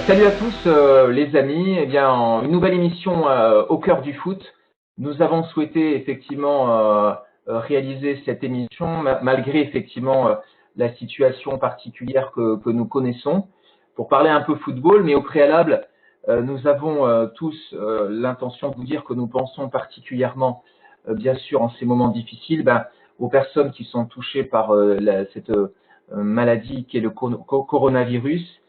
Salut à tous les amis. Eh bien, une nouvelle émission au cœur du foot. Nous avons souhaité effectivement réaliser cette émission malgré effectivement la situation particulière que nous connaissons pour parler un peu football. Mais au préalable, nous avons tous l'intention de vous dire que nous pensons particulièrement, bien sûr, en ces moments difficiles, aux personnes qui sont touchées par cette maladie qui est le coronavirus,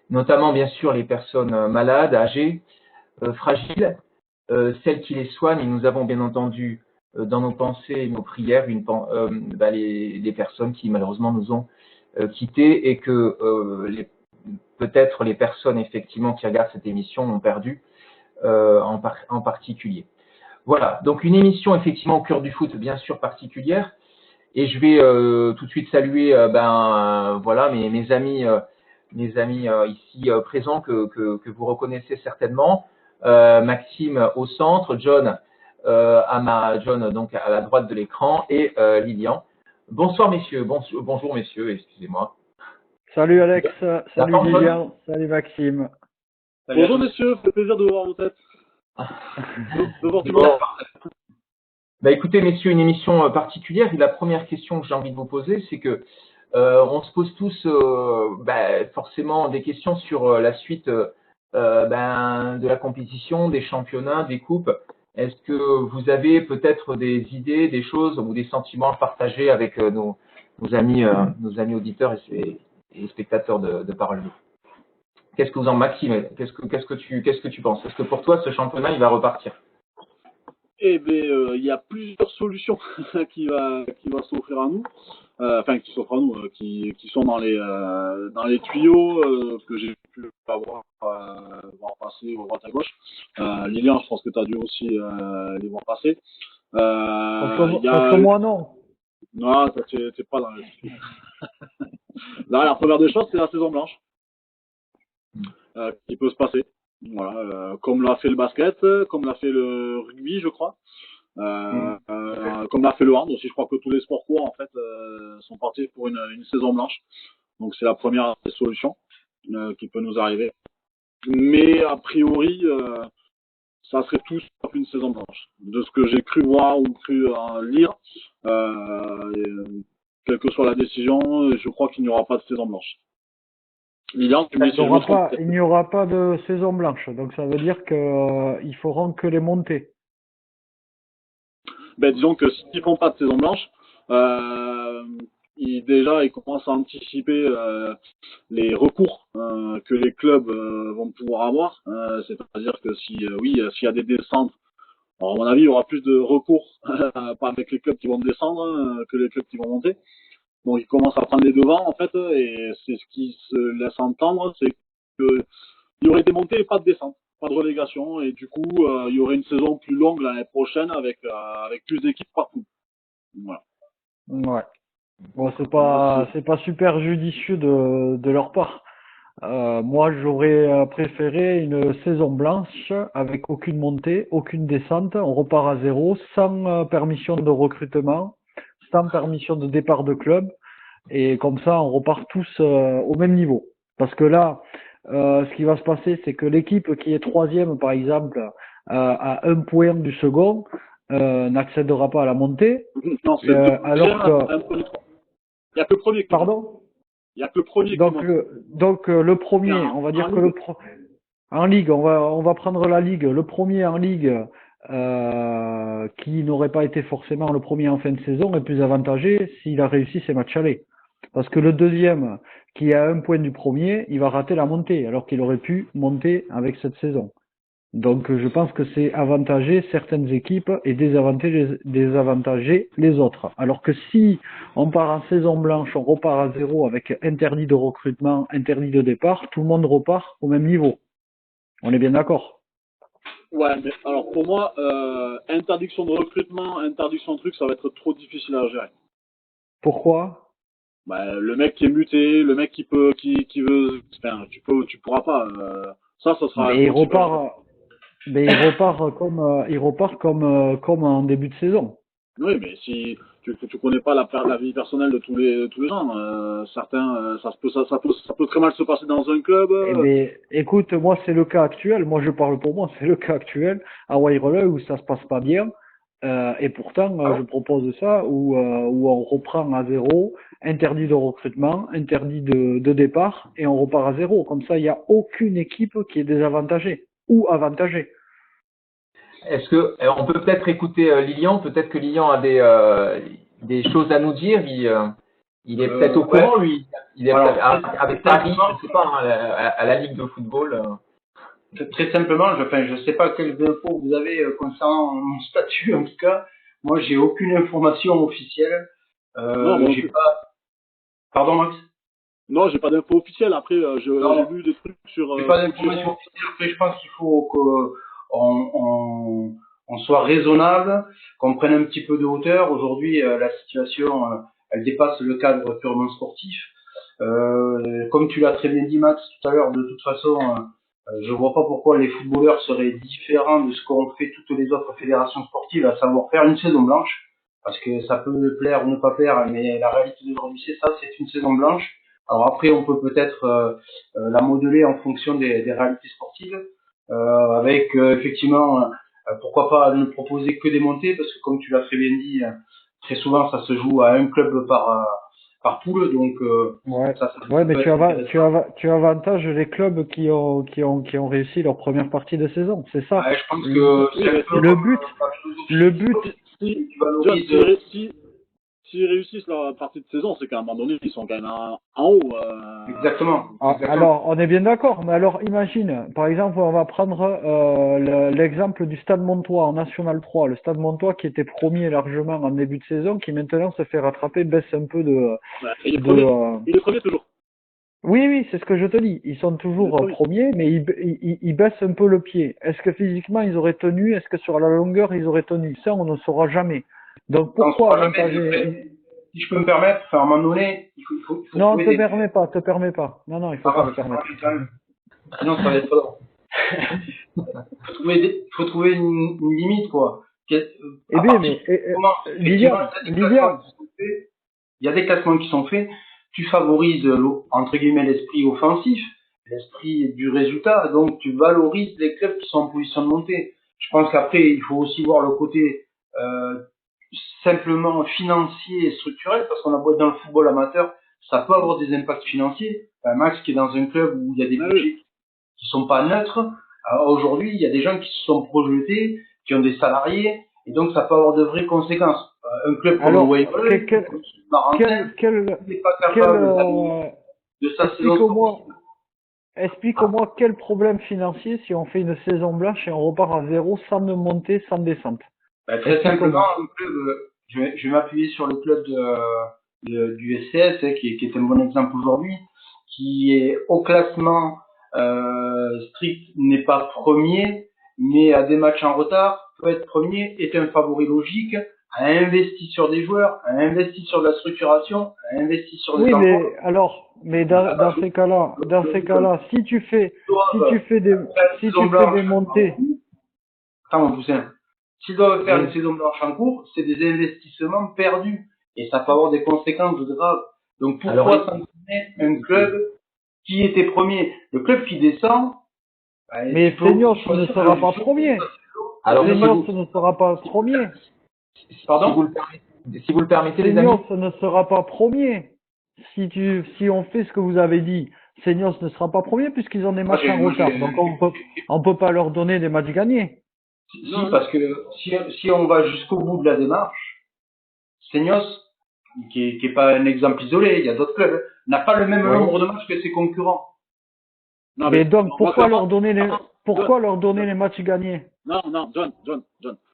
notamment bien sûr les personnes malades, âgées, fragiles, celles qui les soignent. Et nous avons bien entendu dans nos pensées et nos prières les personnes qui malheureusement nous ont quittés et que peut-être les personnes effectivement qui regardent cette émission ont perdu en particulier. Voilà, donc une émission effectivement au cœur du foot bien sûr particulière. Et je vais tout de suite saluer voilà mes amis ici présents que vous reconnaissez certainement. Maxime au centre, John John donc à la droite de l'écran et Lilian. Bonsoir messieurs, bonjour messieurs, excusez-moi. Salut Alex, salut John. Lilian, salut Maxime. Salut bonjour messieurs, ça fait plaisir de vous voir vos têtes. De voir tout le monde. Écoutez messieurs, une émission particulière. Et la première question que j'ai envie de vous poser, c'est que on se pose tous forcément des questions sur la suite de la compétition, des championnats, des coupes. Est-ce que vous avez peut-être des idées, des choses ou des sentiments à partager avec nos amis auditeurs et spectateurs de Parole. Qu'est-ce que vous en Maxime, qu'est-ce que tu penses? Est-ce que pour toi ce championnat il va repartir? Eh bien, il y a plusieurs solutions qui va s'offrir à nous, qui sont dans les tuyaux que j'ai pu voir passer au droite à gauche. Lilian, je pense que tu as dû aussi les voir passer. Contre moi non. Non, ça t'es pas dans les tuyaux. Là, la première des choses, c'est la saison blanche qui peut se passer. Voilà, comme l'a fait le basket, comme l'a fait le rugby, je crois. Comme l'a fait le hand aussi, je crois que tous les sports courts en fait sont partis pour une saison blanche. Donc c'est la première des solutions qui peut nous arriver. Mais a priori, ça serait tout sauf une saison blanche. De ce que j'ai cru voir ou cru lire, quelle que soit la décision, je crois qu'il n'y aura pas de saison blanche. Il n'y aura pas de saison blanche, donc ça veut dire qu'ils feront que les montées. Disons que s'ils font pas de saison blanche, ils commencent à anticiper les recours que les clubs vont pouvoir avoir. C'est-à-dire que s'il y a des descentes, alors à mon avis, il y aura plus de recours pas avec les clubs qui vont descendre que les clubs qui vont monter. Donc ils commencent à prendre les devants en fait, et c'est ce qui se laisse entendre, c'est que il y aurait des montées et pas de descente, pas de relégation, et du coup il y aurait une saison plus longue l'année prochaine avec plus d'équipes partout. Voilà. Ouais. Bon, c'est pas super judicieux de leur part. Moi, j'aurais préféré une saison blanche avec aucune montée, aucune descente. On repart à zéro, sans permission de recrutement, sans permission de départ de club. Et comme ça, on repart tous au même niveau. Parce que là, ce qui va se passer, c'est que l'équipe qui est troisième, par exemple, à 1 point du second, n'accédera pas à la montée. Non, c'est alors que... Il n'y a que le premier. Pardon? Il n'y a que le premier. Donc le premier, on va dire que en ligue, on va prendre la ligue. Le premier en ligue qui n'aurait pas été forcément le premier en fin de saison est plus avantagé s'il a réussi ses matchs allés. Parce que le deuxième, qui est à 1 point du premier, il va rater la montée, alors qu'il aurait pu monter avec cette saison. Donc je pense que c'est avantager certaines équipes et désavantager les autres. Alors que si on part en saison blanche, on repart à zéro avec interdit de recrutement, interdit de départ, tout le monde repart au même niveau. On est bien d'accord? Ouais, mais alors pour moi, interdiction de recrutement, interdiction de truc, ça va être trop difficile à gérer. Pourquoi? Le mec qui est muté, le mec qui veut, enfin, tu pourras pas. Ça sera. Mais il repart comme en début de saison. Oui, mais si tu connais pas la vie personnelle de tous les gens. Certains, ça peut très mal se passer dans un club. Eh bien, écoute, moi, c'est le cas actuel. Moi, je parle pour moi, c'est le cas actuel à Wairele où ça se passe pas bien. Et pourtant, je propose ça où on reprend à zéro, interdit de recrutement, interdit de départ, et on repart à zéro. Comme ça, il n'y a aucune équipe qui est désavantagée ou avantagée. Est-ce que on peut peut-être écouter Lilian? Peut-être que Lilian a des choses à nous dire. Il est peut-être au courant, lui. Il est avec Paris, je sais pas, hein, à la Ligue de football. Très simplement, je sais pas quelles infos vous avez concernant mon statut, en tout cas. Moi, j'ai aucune information officielle. J'ai pas. Pardon, Max? Non, j'ai pas d'infos officielles. Après, j'ai vu des trucs sur. J'ai pas d'informations officielles. Après, je pense qu'il faut qu'on soit raisonnable, qu'on prenne un petit peu de hauteur. Aujourd'hui, la situation, elle dépasse le cadre purement sportif. Comme tu l'as très bien dit, Max, tout à l'heure, de toute façon, je vois pas pourquoi les footballeurs seraient différents de ce qu'ont fait toutes les autres fédérations sportives, à savoir faire une saison blanche, parce que ça peut plaire ou ne pas plaire, mais la réalité d'aujourd'hui, c'est ça, c'est une saison blanche. Alors après, on peut peut-être la modeler en fonction des réalités sportives, avec effectivement, pourquoi pas ne proposer que des montées, parce que comme tu l'as très bien dit, très souvent ça se joue à un club par poule, donc ouais, mais tu avantages les clubs qui ont réussi leur première partie de saison, c'est ça. Ouais, je pense que le but, s'ils réussissent leur partie de saison, c'est qu'à un moment donné, ils sont quand même en haut. Exactement. Alors, on est bien d'accord, mais alors imagine, par exemple, on va prendre l'exemple du Stade Montois en National 3. Le Stade Montois qui était premier largement en début de saison, qui maintenant se fait rattraper, baisse un peu de... il est premier toujours. Oui, c'est ce que je te dis. Ils sont toujours premiers, mais ils baissent un peu le pied. Est-ce que physiquement ils auraient tenu? Est-ce que sur la longueur ils auraient tenu? Ça, on ne saura jamais. Donc pourquoi avantager? Si je peux me permettre, à un moment donné, il faut non, te permets pas. Non, il faut pas se permettre. Sinon, ça va être trop long. Il faut trouver une limite, quoi. Lilian, il y a des classements qui sont faits. Tu favorises, entre guillemets, l'esprit offensif, l'esprit du résultat. Donc, tu valorises les clubs qui sont en position de montée. Je pense qu'après, il faut aussi voir le côté simplement financier et structurel, parce qu'on a beau être dans le football amateur, ça peut avoir des impacts financiers. Max qui est dans un club où il y a des budgets qui sont pas neutres, aujourd'hui il y a des gens qui se sont projetés, qui ont des salariés, et donc ça peut avoir de vraies conséquences. Un club comme le Waverley, n'est pas capable de sa saison. Explique-moi quel problème financier si on fait une saison blanche et on repart à zéro sans de montée, sans descente. Très simplement, un club, je vais m'appuyer sur le club du SCS, qui est un bon exemple aujourd'hui, qui est au classement strict, n'est pas premier, mais a des matchs en retard, peut être premier, est un favori logique, a investi sur des joueurs, a investi sur de la structuration, a investi sur des emplois. Mais dans ces cas-là, si tu fais des montées. Attends, mon poussin. S'ils doivent faire une saison blanche en cours, c'est des investissements perdus. Et ça peut avoir des conséquences graves. Donc pourquoi sanctionner un club qui était premier? Le club qui descend... Mais Seignos ne sera pas premier. Seignos ne sera pas premier. Pardon? Si vous le permettez, les amis. Seignos ne sera pas premier. Si on fait ce que vous avez dit, Seignos ne sera pas premier puisqu'ils ont des matchs en retard. Donc on peut pas leur donner des matchs gagnés. Si, parce que si on va jusqu'au bout de la démarche, Seignos, qui est pas un exemple isolé, il y a d'autres clubs, n'a pas le même nombre de matchs que ses concurrents. Non, mais donc pourquoi leur donner les matchs gagnés? Non, John. Non,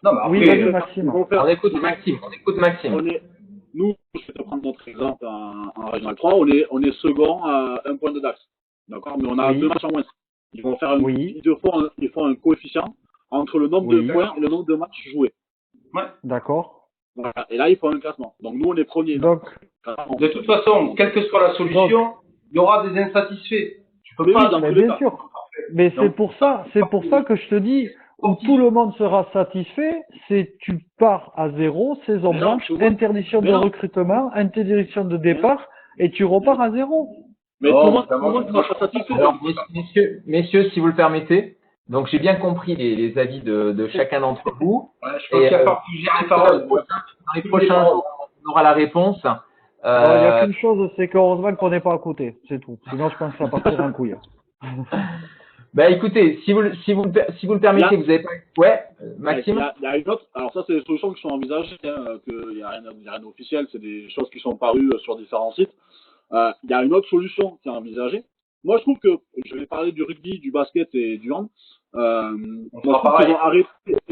mais après, oui, vas-y, Maxime. On écoute Maxime. Nous, je vais te prendre notre exemple en Régional 3, on est second à 1 point de Dax. D'accord? Mais on a 2 matchs en moins. Ils vont faire ils font un coefficient entre le nombre de points et le nombre de matchs joués. Ouais. D'accord. Voilà. Et là, il faut un classement. Donc, nous, on est premier. Donc, de toute façon, quelle que soit la solution, il y aura des insatisfaits. Tu peux pas bien sûr. Mais c'est pour ça que je te dis, où tout le monde sera satisfait, c'est tu pars à 0, saison blanche, interdiction de recrutement, interdiction de départ, et tu repars à 0. Mais tout le monde ne sera pas satisfait. Alors, messieurs, si vous le permettez, donc j'ai bien compris les avis de chacun d'entre vous. Ouais, je pense qu'il y a pas plusieurs paroles. Dans les prochains jours, on aura la réponse. Il n'y a qu'une chose, c'est qu'heureusement qu'on n'est pas à côté, c'est tout. Sinon, je pense que ça partirait en couille. Bah écoutez, si vous le permettez, vous avez pas. Ouais, Maxime. Il y a une autre. Alors ça, c'est des solutions qui sont envisagées. Il n'y a rien d'officiel. C'est des choses qui sont parues sur différents sites. Il y a une autre solution qui est envisagée. Moi, je trouve que je vais parler du rugby, du basket et du hand. Ils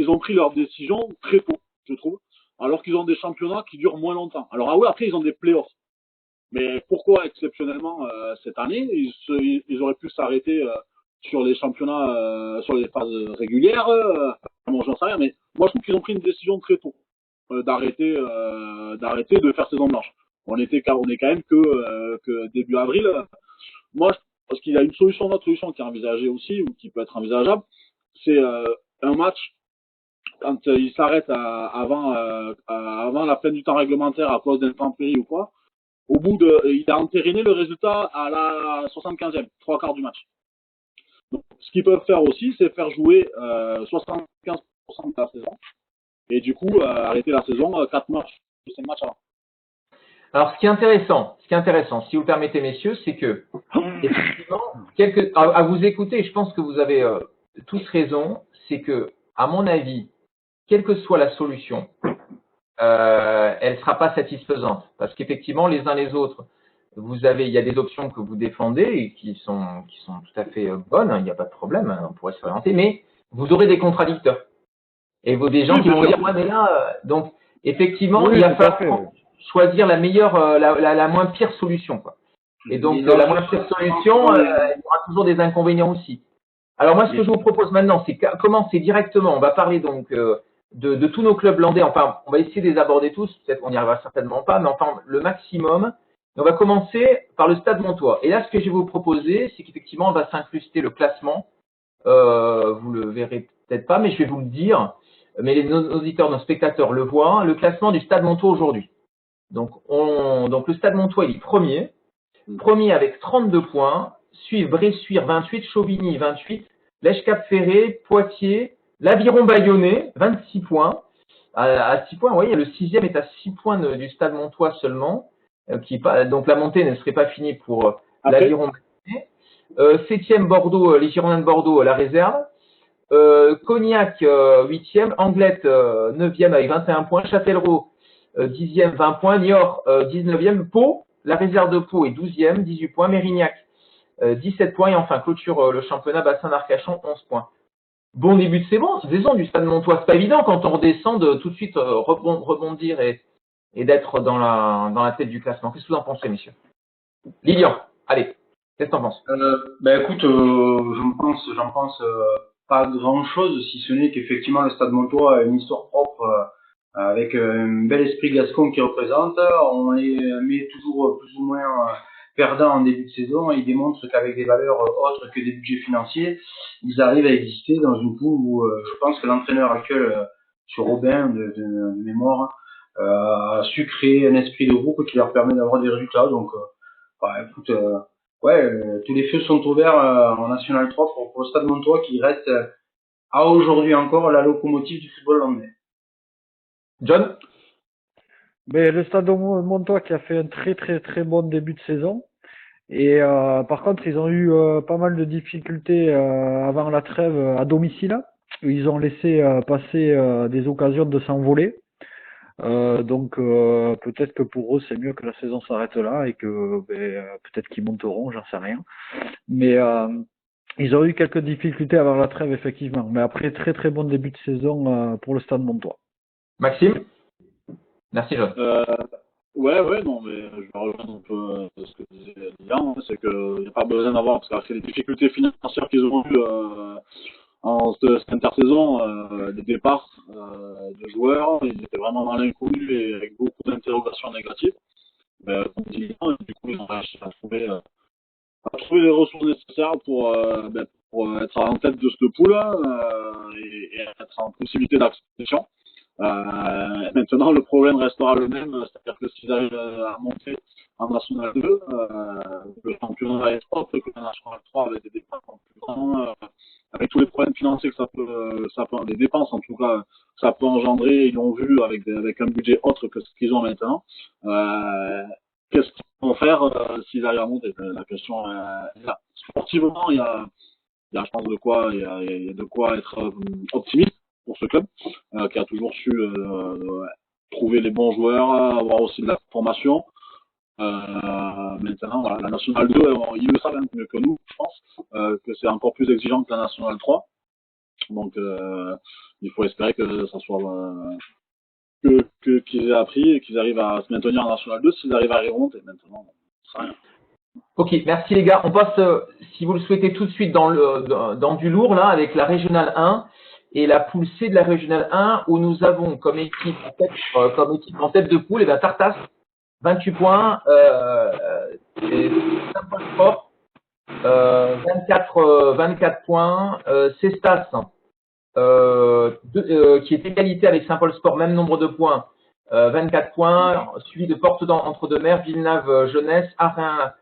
ont pris leur décision très tôt, je trouve, alors qu'ils ont des championnats qui durent moins longtemps. Alors oui, après ils ont des playoffs. Mais pourquoi exceptionnellement cette année ils auraient pu s'arrêter sur les championnats, sur les phases régulières. Bon, j'en sais rien, mais moi je trouve qu'ils ont pris une décision très tôt d'arrêter de faire saison blanche. On est quand même que début avril. Moi, parce qu'il y a une autre solution qui est envisagée aussi, ou qui peut être envisageable, c'est un match quand il s'arrête avant la fin du temps réglementaire à cause d'intempéries ou quoi. Il a entériné le résultat à la 75e, 3/4 du match. Donc, ce qu'ils peuvent faire aussi, c'est faire jouer 75% de la saison et du coup arrêter la saison 4 matchs, 5 matchs avant. Alors, ce qui est intéressant, si vous le permettez, messieurs, c'est que, effectivement, à vous écouter, je pense que vous avez tous raison, c'est que, à mon avis, quelle que soit la solution, elle sera pas satisfaisante. Parce qu'effectivement, les uns les autres, il y a des options que vous défendez et qui sont tout à fait bonnes, il n'y a pas de problème, on pourrait se orienter, mais vous aurez des contradicteurs. Et des gens qui vont dire, ouais, mais là, donc, effectivement, il va falloir choisir la meilleure, la moins pire solution, quoi. Et donc, la moins pire solution, il y aura toujours des inconvénients aussi. Alors, moi, ce que je vous propose maintenant, c'est commencer directement. On va parler donc, de tous nos clubs landais. Enfin, on va essayer de les aborder tous. Peut-être qu'on n'y arrivera certainement pas, mais enfin, le maximum. Et on va commencer par le Stade Montois. Et là, ce que je vais vous proposer, c'est qu'effectivement, on va s'incruster le classement. Vous le verrez peut-être pas, mais je vais vous le dire. Mais nos auditeurs, nos spectateurs le voient. Le classement du Stade Montois aujourd'hui. Donc le Stade Montois, il est premier avec 32 points, suivent Bressuire 28, Chauvigny 28, Lèche-Cap-Ferré, Poitiers, l'Aviron Bayonnais 26 points. À 6 points, vous voyez, le 6e est à 6 points du Stade Montois seulement, donc la montée ne serait pas finie pour l'Aviron Bayonnais. 7e Bordeaux, les Girondins de Bordeaux, la réserve. Cognac 8e, Anglette 9e avec 21 points, Châtellerault 10e, 20 points, Niort 19e, Pau, la réserve de Pau est 12e, 18 points, Mérignac 17 points et enfin clôture le championnat Bassin d'Arcachon 11 points. Bon début de saison du Stade Montois, c'est pas évident quand on redescend de tout de suite rebondir et d'être dans la tête du classement. Qu'est-ce que vous en pensez, messieurs? Lilian, allez, qu'est-ce que t'en penses? Écoute, j'en pense pas grand-chose, si ce n'est qu'effectivement le Stade Montois a une histoire propre. Avec un bel esprit gascon qui représente, on les met toujours plus ou moins perdants en début de saison et ils démontrent qu'avec des valeurs autres que des budgets financiers, ils arrivent à exister dans une poule où je pense que l'entraîneur actuel, sur Robin de mémoire, a su créer un esprit de groupe qui leur permet d'avoir des résultats. Donc, écoute, tous les feux sont ouverts en National 3 pour le Stade Montois qui reste à aujourd'hui encore la locomotive du football landais. John? Mais le Stade Montois qui a fait un très très très bon début de saison. Et par contre, ils ont eu pas mal de difficultés avant la trêve à domicile. Ils ont laissé passer des occasions de s'envoler. Donc peut-être que pour eux, c'est mieux que la saison s'arrête là et que peut-être qu'ils monteront, j'en sais rien. Mais ils ont eu quelques difficultés avant la trêve, effectivement. Mais après, très très bon début de saison pour le Stade Montois. Maxime? Merci, John. Non, mais je vais rejoindre un peu ce que disait Lilian, c'est qu'il n'y a pas besoin d'avoir, parce qu'avec les difficultés financières qu'ils ont eues en cette intersaison, des départs de joueurs, ils étaient vraiment dans l'inconnu et avec beaucoup d'interrogations négatives. Comme dit Lilian, du coup, ils ont réussi à trouver les ressources nécessaires pour être en tête de cette poule. et être en possibilité d'accession. Maintenant, le problème restera le même, c'est-à-dire que s'ils arrivent à monter en National 2, le championnat est autre que la National 3 avec des dépenses plus grands, avec tous les problèmes financiers que ça peut, des dépenses en tout cas, que ça peut engendrer. Ils l'ont vu avec un budget autre que ce qu'ils ont maintenant. Qu'est-ce qu'ils vont faire s'ils arrivent à monter? La question est là. Sportivement, il y a, je pense, il y a de quoi être optimiste pour ce club, qui a toujours su trouver les bons joueurs, avoir aussi de la formation. Maintenant, voilà, la National 2, ils le savent mieux que nous, je pense, que c'est encore plus exigeant que la National 3. Donc, il faut espérer que ça soit qu'ils aient appris et qu'ils arrivent à se maintenir en National 2. S'ils arrivent à remonter, maintenant, ça rien. Ok, merci les gars. On passe, si vous le souhaitez, tout de suite dans du lourd là, avec la Régionale 1 et la poule C de la Régionale 1, où nous avons comme équipe en tête de poule, et bien Tartas, 28 points, et Saint-Paul-Sport, 24 points, Cestas, qui est égalité avec Saint-Paul-Sport, même nombre de points, 24 points, suivi de Porte-Entre-deux-Mers, Villeneuve, Jeunesse, Arin,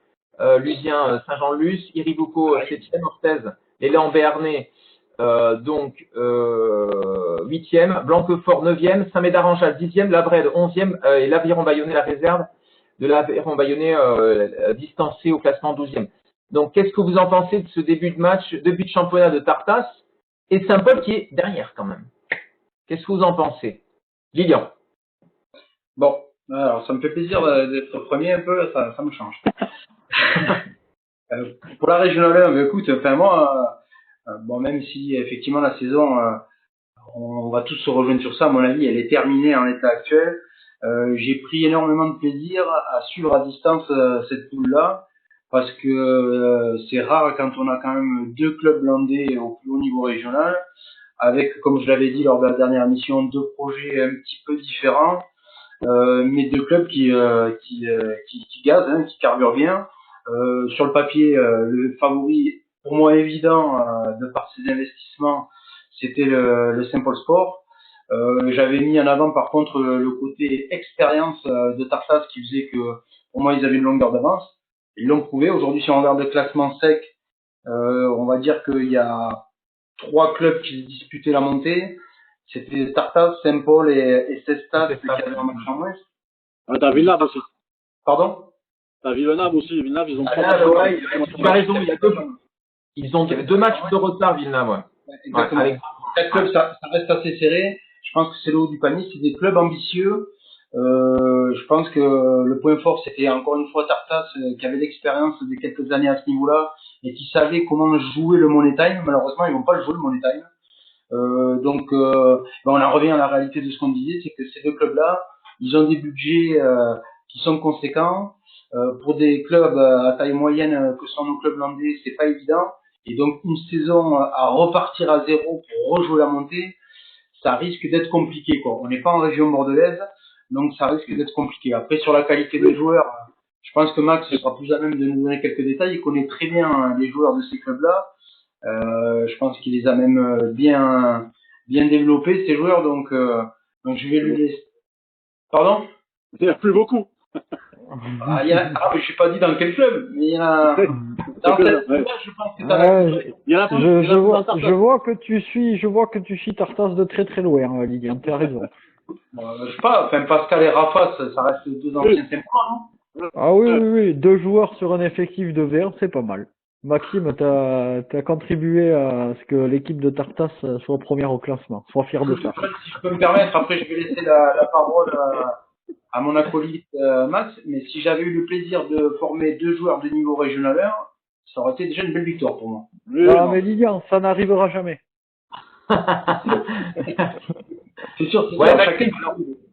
Lusien, Saint-Jean-de-Luz, Iribuco, 7e, Orthez, l'élan Béarnais, donc 8e, Blanquefort 9e, Saint-Médard-en-Jalles 10e, Labrède 11e et l'Aviron Bayonnais, la réserve de l'Aviron Bayonnais distancé au classement 12e. Donc qu'est-ce que vous en pensez de ce début de championnat de Tartas et Saint-Paul qui est derrière quand même? Qu'est-ce que vous en pensez? Lilian. Bon, alors ça me fait plaisir d'être premier un peu, ça me change. Pour la Régionale 1, écoute, enfin moi, bon, même si effectivement la saison, on va tous se rejoindre sur ça, à mon avis, elle est terminée en l'état actuel. J'ai pris énormément de plaisir à suivre à distance cette poule-là, parce que c'est rare quand on a quand même deux clubs landais au plus haut niveau régional, avec, comme je l'avais dit lors de la dernière émission, deux projets un petit peu différents, mais deux clubs qui gazent, hein, qui carburent bien. Sur le papier, le favori pour moi évident de par ses investissements, c'était le Saint-Paul Sport. J'avais mis en avant par contre le côté expérience de Tartas qui faisait que pour moi ils avaient une longueur d'avance. Ils l'ont prouvé. Aujourd'hui, si on regarde le classement sec, on va dire qu'il y a trois clubs qui disputaient la montée. C'était Tartas, Saint-Paul et Cestas qui avaient un match en moins. T'as Villeneuve aussi. Pardon? T'as Villeneuve aussi. Villeneuve, ils ont tu as raison, ils ont deux matchs de retard, Villeneuve. Ouais. Exactement. Avec quatre clubs, ça reste assez serré. Je pense que c'est le haut du panier. C'est des clubs ambitieux. Je pense que le point fort, c'était encore une fois Tartas qui avait l'expérience de quelques années à ce niveau-là et qui savait comment jouer le money time. Malheureusement, ils vont pas le jouer le money time. Donc, on en revient à la réalité de ce qu'on disait, c'est que ces deux clubs-là, ils ont des budgets qui sont conséquents. Pour des clubs à taille moyenne que sont nos clubs landais, c'est pas évident. Et donc, une saison à repartir à zéro pour rejouer la montée, ça risque d'être compliqué, quoi. On n'est pas en région bordelaise, donc ça risque d'être compliqué. Après, sur la qualité des joueurs, je pense que Max sera plus à même de nous donner quelques détails. Il connaît très bien les joueurs de ces clubs-là. Je pense qu'il les a même bien développés, ces joueurs, donc je vais lui laisser. Pardon? Il n'y a plus beaucoup. Mais je n'ai pas dit dans quel club, mais il y en a. Dans cette club, je pense que je vois que tu suis Tartas de très très loin, Lilian, tu as raison. Je sais pas, enfin Pascal et Rafa, ça reste deux anciens sympas, non? Ah oui, deux joueurs sur un effectif de vert, c'est pas mal. Maxime, t'as contribué à ce que l'équipe de Tartas soit première au classement. Sois fier de ça. Si je peux me permettre, après je vais laisser la parole à mon acolyte Max, mais si j'avais eu le plaisir de former deux joueurs de niveau régional 1, ça aurait été déjà une belle victoire pour moi. Mais Lilian, ça n'arrivera jamais. C'est sûr, c'est ouais,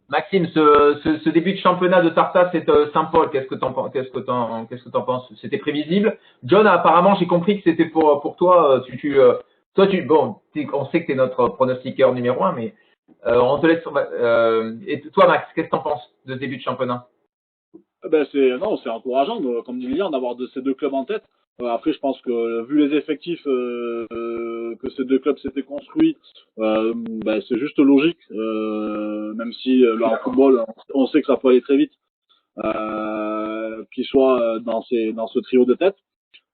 Maxime, ce début de championnat de Tartas, c'est Saint-Paul. Qu'est-ce que t'en penses? C'était prévisible. John, apparemment, j'ai compris que c'était pour toi. On sait que t'es notre pronostiqueur numéro 1, mais on te laisse. Et toi, Max, qu'est-ce que t'en penses de ce début de championnat? C'est encourageant, comme dit Lilian, d'avoir ces deux clubs en tête. Après, je pense que vu les effectifs que ces deux clubs s'étaient construits, c'est juste logique, même si en football, on sait que ça peut aller très vite, qu'ils soient dans ce trio de tête.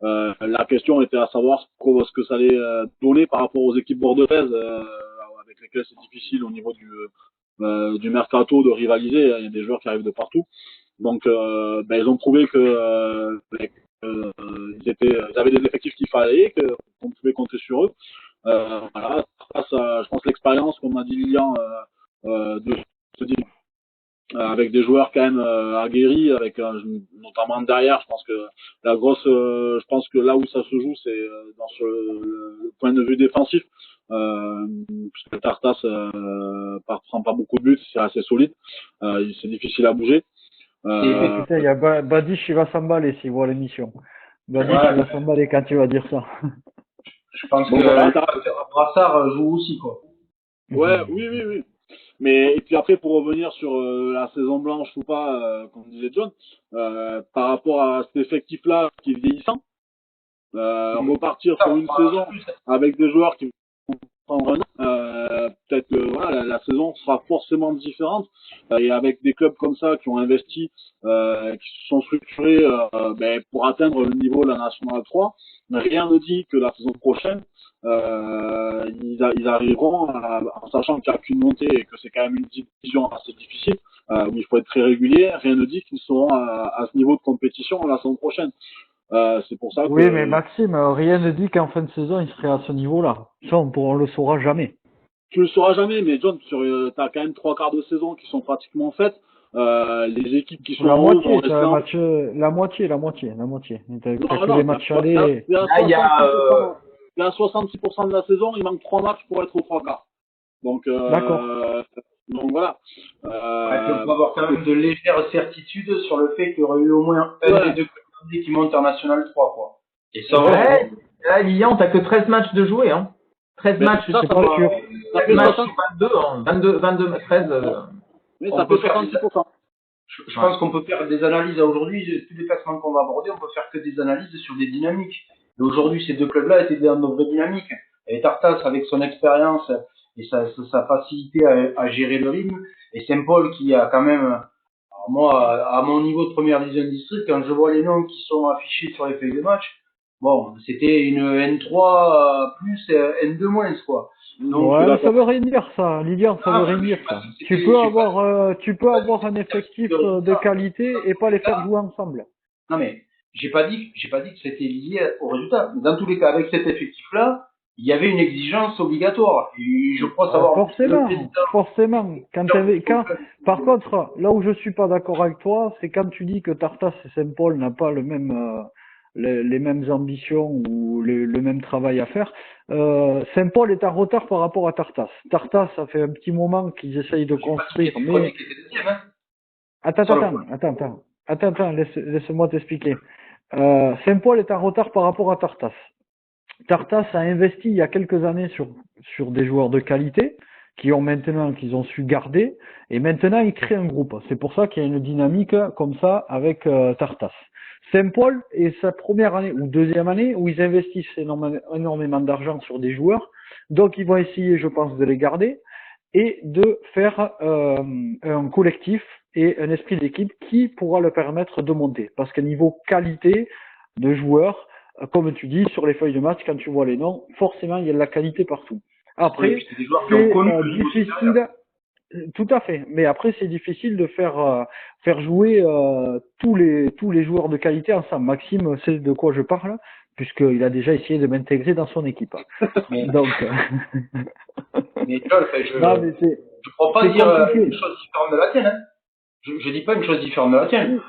La question était à savoir ce que ça allait donner par rapport aux équipes bordelaises, avec lesquelles c'est difficile au niveau du mercato de rivaliser. Il y a des joueurs qui arrivent de partout. Donc, ils ont prouvé que ils avaient des effectifs qu'il fallait, qu'on pouvait compter sur eux. Voilà, je pense l'expérience, comme a dit Lilian, de se dire avec des joueurs quand même aguerris, avec notamment derrière, je pense que je pense que là où ça se joue, c'est dans le point de vue défensif, puisque Tartas prend pas beaucoup de buts, c'est assez solide, c'est difficile à bouger. Il y a Badish, il va s'emballer s'il voit l'émission. Badish, il va s'emballer quand tu vas dire ça. Je pense que Brassard joue aussi, quoi. Ouais, oui. Mais et puis après, pour revenir sur la saison blanche ou pas, comme disait John, par rapport à cet effectif-là qui est vieillissant, repartir sur une saison avec des joueurs qui vont prendre un an, peut-être que voilà, la saison sera forcément différente, et avec des clubs comme ça qui ont investi, qui se sont structurés pour atteindre le niveau de la Nationale 3, rien ne dit que la saison prochaine ils arriveront en sachant qu'il n'y a qu'une montée et que c'est quand même une division assez difficile, où il faut être très régulier. Rien ne dit qu'ils seront à ce niveau de compétition la saison prochaine. C'est pour ça que... Oui, mais Maxime, rien ne dit qu'en fin de saison, il serait à ce niveau-là. Ça, on le saura jamais. Tu le sauras jamais, mais John, t'as quand même 3/4 de saison qui sont pratiquement faites. Les équipes qui sont la moitié, la moitié. T'as que les matchs allés. Il y a 66% de la saison, il manque 3 matchs pour être aux 3/4. Donc, d'accord. Donc voilà. On peut avoir quand même de légères certitudes sur le fait qu'il y aurait eu au moins un des deux clubs qui monte en National 3, quoi. Et ça va. Lilian, t'as que 13 matchs de jouer, hein. 13 matchs, je sais pas sûr. 13 matchs, 22, 13. Mais ça peut faire 66%. Je pense qu'on peut faire des analyses aujourd'hui, tous les classements qu'on va aborder, on peut faire que des analyses sur des dynamiques. Et aujourd'hui, ces deux clubs-là étaient dans de vraies dynamiques. Et Tartas, avec son expérience et sa facilité à gérer le rythme, et Saint-Paul qui a quand même, alors moi, à mon niveau de première division district, quand je vois les noms qui sont affichés sur les feuilles de match, bon, c'était une N3 plus N2 moins, quoi. Donc, ouais, ça veut rien dire ça, Lilian, ça veut rien dire ça. Tu peux avoir un effectif de qualité et pas les faire jouer ensemble. Non mais j'ai pas dit que c'était lié au résultat. Mais dans tous les cas, avec cet effectif-là, il y avait une exigence obligatoire. Et je crois savoir. Forcément. Par contre, là où je suis pas d'accord avec toi, c'est quand tu dis que Tartas et Saint-Paul n'a pas les mêmes ambitions ou le même travail à faire. Saint-Paul est en retard par rapport à Tartas. Tartas, ça fait un petit moment qu'ils essayent de construire, mais... Attends, laisse-moi t'expliquer. Saint-Paul est en retard par rapport à Tartas. Tartas a investi il y a quelques années sur des joueurs de qualité qu'ils ont su garder, et maintenant ils créent un groupe. C'est pour ça qu'il y a une dynamique comme ça avec Tartas. Saint-Paul est sa première année ou deuxième année où ils investissent énormément d'argent sur des joueurs, donc ils vont essayer, je pense, de les garder et de faire un collectif et un esprit d'équipe qui pourra leur permettre de monter. Parce qu'à niveau qualité de joueurs, comme tu dis, sur les feuilles de match, quand tu vois les noms, forcément, il y a de la qualité partout. Après, c'est difficile. Tout à fait. Mais après, c'est difficile de faire jouer tous les joueurs de qualité ensemble. Maxime sait de quoi je parle, puisqu'il a déjà essayé de m'intégrer dans son équipe. Donc. Mais je crois pas dire une chose différente de la tienne. Hein. Je dis pas une chose différente de la tienne.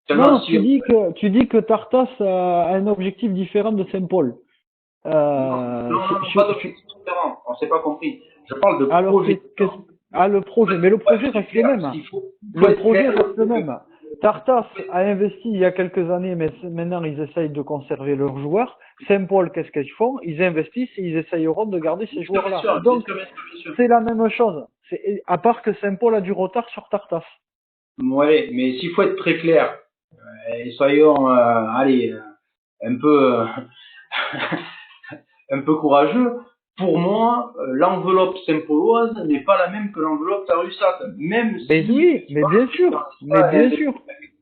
Non, tu dis que Tartas a un objectif différent de Saint-Paul. Non, pas d'objectif différent. On s'est pas compris. Je parle de projet. Le projet. Mais le projet reste le même. Le projet reste le même. Tartas a investi il y a quelques années, mais maintenant ils essayent de conserver leurs joueurs. Saint-Paul, qu'est-ce qu'ils font? Ils investissent et ils essayeront de garder ces joueurs-là. Donc, c'est la même chose. À part que Saint-Paul a du retard sur Tartas. Ouais, mais s'il faut être très clair, soyons, un peu, un peu courageux. pour moi, l'enveloppe Saint-Pauloise n'est pas la même que l'enveloppe Tarussat. Même Mais si, oui, mais bien sûr, mais bien sûr,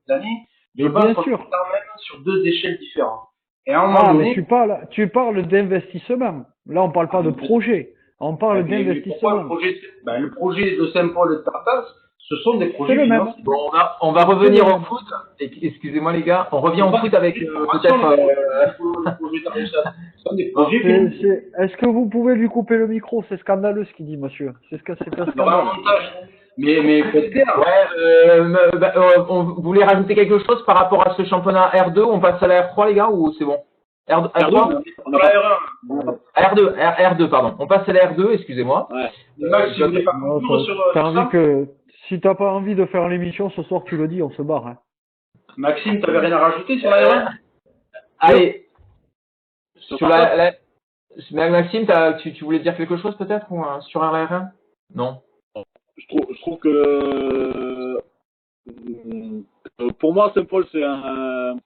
je mais pense bien qu'on est sûr. quand même sur deux échelles différentes. Et à un moment Ah, mais donné, tu parles d'investissement. Là, on parle pas de projet. On parle mais pourquoi d'investissement. le projet de Saint-Paul et de Tartas, ce sont des C'est projets le même. financiers. Bon, on va revenir au foot. Excusez-moi les gars, on revient au foot avec peut-être. Le projet Tarussat, ce sont des projets financiers. Est-ce que vous pouvez lui couper le micro? C'est scandaleux ce qu'il dit, monsieur. C'est un Il y aura scandale. un montage. Mais faut être clair. On voulait rajouter quelque chose par rapport à ce championnat R2. On passe à la R3 les gars ou c'est bon? R2, R2, on a pas. R2, pardon. On passe à la R2, excusez-moi. Ouais. Max, si vous voulez pas Non, conclure sur t'as ça, envie que, si t'as pas envie de faire l'émission ce soir, tu le dis, on se barre, hein. Maxime, t'avais rien à rajouter sur la R1? Allez, Sur sur Tartas, Maxime, tu voulais dire quelque chose peut-être ou, sur un R1? Non. je trouve que pour moi, Saint-Paul, c'est un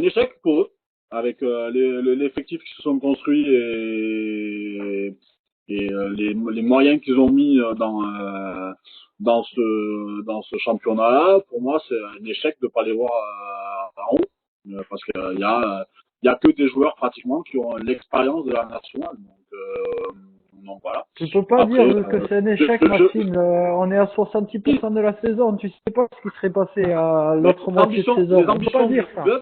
échec pour eux, avec l'effectif qui se sont construits et les moyens qu'ils ont mis dans ce championnat-là. Pour moi, c'est un échec de pas les voir en haut, parce qu'il y a que des joueurs pratiquement qui ont l'expérience de la nationale. Donc voilà. Tu peux pas Après, dire que c'est un échec, Maxime. On est à 66% de la saison. Tu sais pas ce qui serait passé à l'autre moitié de saison. Les On peut pas ambitions dire du ça. club,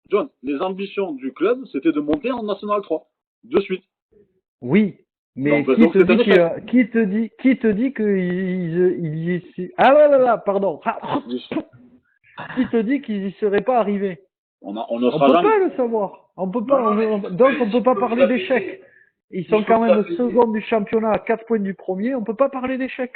John, les ambitions du club, c'était de monter en National 3, de suite. Oui, mais Donc, qui donc te c'est un dit échec. qui te dit qu'ils y ah là, pardon. Qui te dit qu'ils y seraient pas arrivés? On ne On sera peut jamais. pas le savoir. On peut pas. Donc on peut pas parler d'échec. Ils sont Il faut quand même que ça second du championnat à 4 points du premier. On peut pas parler d'échec.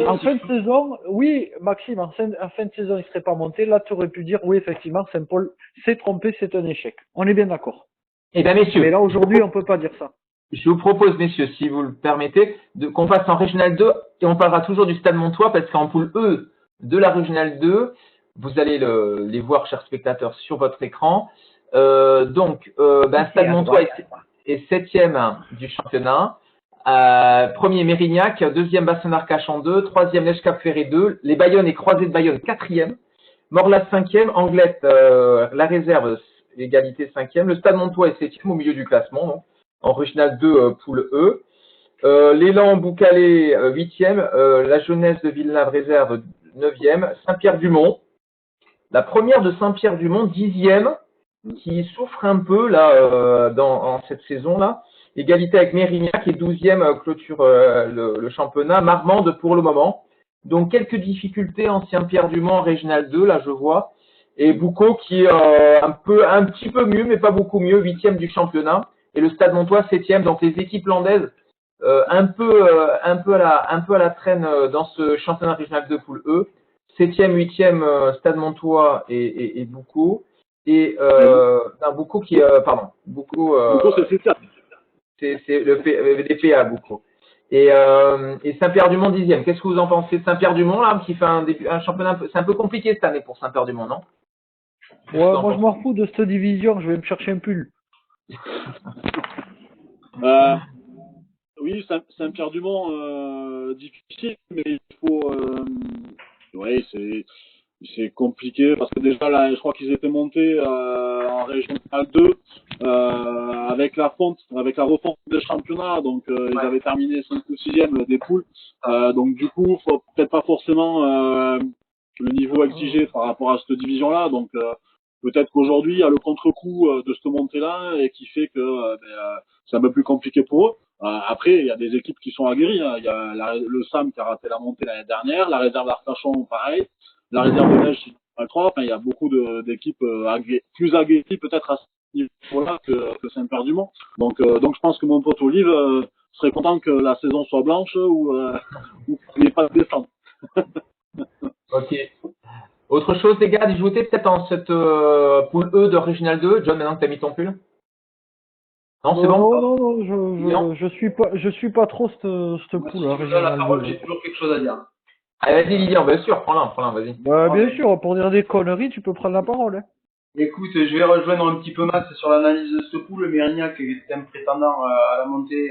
En fin de saison, oui, Maxime, en fin de saison, il serait pas monté. Là, tu aurais pu dire, oui, effectivement, Saint-Paul s'est trompé, c'est un échec. On est bien d'accord. Eh bien, messieurs. Mais là, aujourd'hui, on peut pas dire ça. Je vous propose, messieurs, si vous le permettez, qu'on passe en Régional 2 et on parlera toujours du Stade Montois parce qu'en poule E de la Régional 2, vous allez les voir, chers spectateurs, sur votre écran. Stade Montois est septième du championnat. Premier Mérignac, deuxième Bassin-Arcache en 2, troisième Lèche-Cap-Ferré 2, les Bayonnes et Croisés de Bayonne quatrième, Morlas cinquième, Anglette, la réserve, égalité cinquième, le Stade Montois est septième au milieu du classement, donc, en Régional 2, poule E. L'Élan Boucalé, huitième, la Jeunesse de Villeneuve réserve neuvième, Saint-Pierre-du-Mont, la première de Saint-Pierre-du-Mont, dixième, qui souffre un peu là en cette saison-là. Égalité avec Mérignac et 12e clôture le championnat. Marmande pour le moment. Donc quelques difficultés en Saint-Pierre-du-Mont Régional 2, là je vois. Et Boucau qui est un petit peu mieux, mais pas beaucoup mieux, 8e du championnat. Et le Stade Montois 7e. Donc les équipes landaises un peu à la traîne dans ce championnat régional 2 poule E. 7e, 8e Stade Montois et Boucau. Et Boucau qui Boucau c'est le VDPA Boucau. Et Saint-Pierre-du-Mont 10e. Qu'est-ce que vous en pensez de Saint-Pierre-du-Mont là qui fait un championnat c'est un peu compliqué cette année pour Saint-Pierre-du-Mont, non? Ouais, moi je m'en fous de cette division, je vais me chercher un pull. Oui, Saint-Pierre-du-Mont, difficile, mais il faut. Oui, c'est compliqué parce que déjà là, je crois qu'ils étaient montés en régional 2 avec la refonte des championnats, donc ils avaient terminé 5 ou 6e des poules. Donc du coup, faut peut-être pas forcément le niveau exigé par rapport à cette division-là. Donc peut-être qu'aujourd'hui, il y a le contre-coup de cette montée-là et qui fait que c'est un peu plus compliqué pour eux. Après, il y a des équipes qui sont aguerries. Hein. Il y a le SAM qui a raté la montée l'année dernière, la réserve d'Arcachon, pareil, la réserve de Neige, 3. Enfin, il y a beaucoup d'équipes plus aguerries peut-être à ce niveau-là que Saint-Pierre-du-Mont. Donc, je pense que mon pote Olive serait content que la saison soit blanche ou qu'il n'y ait pas de descente. Ok. Autre chose, les gars, d'ajouter peut-être en cette poule E de Régional 2. John, maintenant que tu as mis ton pull. Non, c'est bon? Non, je suis pas trop cette poule. Si tu veux la parole, j'ai toujours quelque chose à dire. Allez, vas-y, Lilian, bien sûr, prends-la, vas-y. Bah, bien sûr, pour dire des conneries, tu peux prendre la parole. Hein. Écoute, je vais rejoindre un petit peu Max sur l'analyse de ce pool. Mérignac, qui est un prétendant à la montée,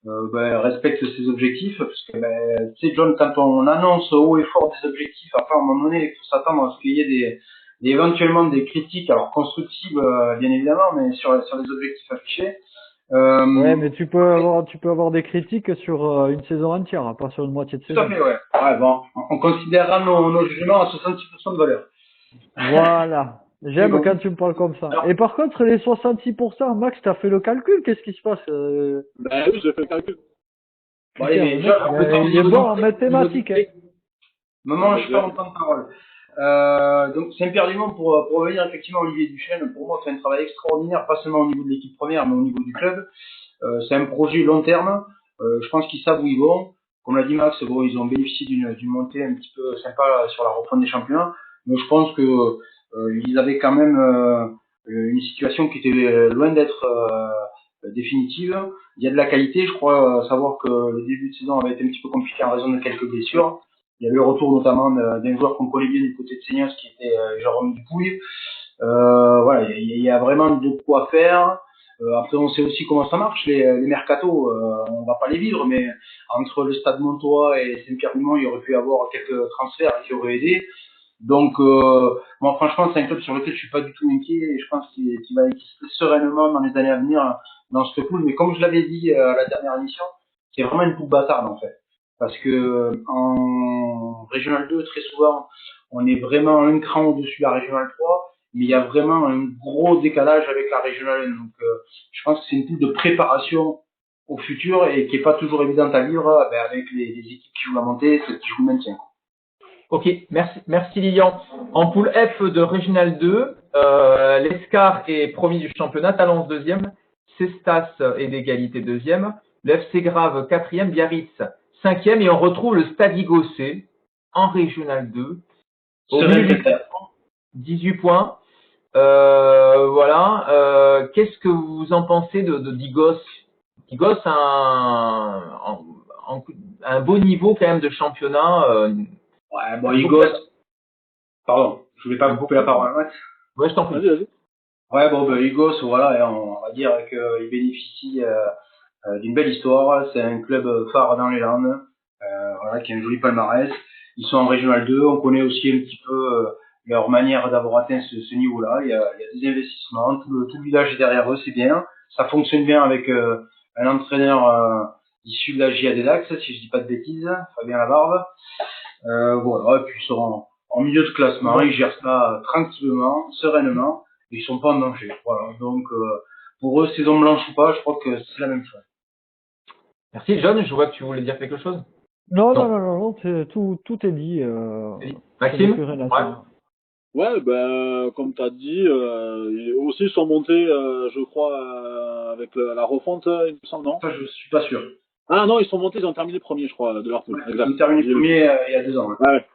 respecte ses objectifs. Parce que, tu sais, John, quand on annonce haut et fort des objectifs, enfin, à un moment donné, il faut s'attendre à ce qu'il y ait éventuellement des critiques, alors constructives, bien évidemment, mais sur les objectifs affichés. Ouais, mais tu peux avoir des critiques sur une saison entière, hein, pas sur une moitié de Tout à saison. fait, ouais. Ouais, bon, on considérera nos jugements à 66% de valeur. Voilà. J'aime bon. quand tu me parles comme ça. Alors- Et par contre, les 66%, Max, t'as fait le calcul, qu'est-ce qui se passe? Ben oui, j'ai fait le calcul. Bon, Putain, allez, le mais mec, John, il est bon en mathématiques, hein. Moment, je perds mon temps de parole. Donc, c'est éperdument pour revenir effectivement à Olivier Duchesne. Pour moi, c'est un travail extraordinaire, pas seulement au niveau de l'équipe première, mais au niveau du club. C'est un projet long terme. Je pense qu'ils savent où ils vont. Comme l'a dit Max, bon, ils ont bénéficié d'une montée un petit peu sympa sur la refonte des championnats. Mais je pense que ils avaient quand même une situation qui était loin d'être définitive. Il y a de la qualité. Je crois savoir que le début de saison avait été un petit peu compliqué en raison de quelques blessures. Il y a eu le retour notamment d'un joueur qu'on connaît bien du côté de Seignas, qui était Jérôme Dupouille. Voilà, il y a vraiment de quoi faire. Après, on sait aussi comment ça marche, les mercatos. On va pas les vivre, mais entre le Stade Montois et Saint-Pierre-du-Mont, il y aurait pu y avoir quelques transferts qui auraient aidé. Donc, moi, franchement, c'est un club sur lequel je suis pas du tout inquiet et je pense qu'il va exister sereinement dans les années à venir dans ce pool. Mais comme je l'avais dit à la dernière émission, c'est vraiment une poule bâtarde en fait. Parce que en Régional 2, très souvent, on est vraiment un cran au-dessus de la Régional 3, mais il y a vraiment un gros décalage avec la Régional 1. Donc, je pense que c'est une poule de préparation au futur et qui est pas toujours évidente à vivre avec les équipes qui jouent la montée, celles qui jouent le maintien. Ok, merci Lilian. En poule F de Régional 2, l'Escar est premier du championnat, Talence deuxième, Cestas est d'égalité deuxième, le FC Grave quatrième, Biarritz cinquième, et on retrouve le Stade Ygossé en Régional 2 au milieu du classement, 18 points. Voilà. Qu'est-ce que vous en pensez de Digos? Digos a un beau niveau quand même de championnat. Ouais, bon, Igos, pardon, je voulais pas vous couper la parole à Max. Ouais, je t'en prie. Vas-y. Ouais, bon, Igos, voilà, on va dire qu'il bénéficie d'une belle histoire. C'est un club phare dans les Landes, voilà, qui a un joli palmarès. Ils sont en Régional 2. On connaît aussi un petit peu leur manière d'avoir atteint ce niveau-là. Il y a des investissements. Tout le village est derrière eux, c'est bien. Ça fonctionne bien avec un entraîneur issu de la JA des Dax, si je dis pas de bêtises, Fabien Labarbe. Voilà, et puis ils sont en milieu de classement, ils gèrent ça tranquillement, sereinement, et ils sont pas en danger. Voilà, donc pour eux, saison blanche ou pas, je crois que c'est la même chose. Merci, John. Je vois que tu voulais dire quelque chose. Non, tout est dit. Maxime? Ouais, comme tu as dit, aussi ils sont montés, je crois, avec la refonte, il me semble, non? Ça, je suis pas sûr. Ah non, ils sont montés, ils ont terminé premier, je crois, de leur poule. Ils ont terminé premier il y a 2 ans. Ouais,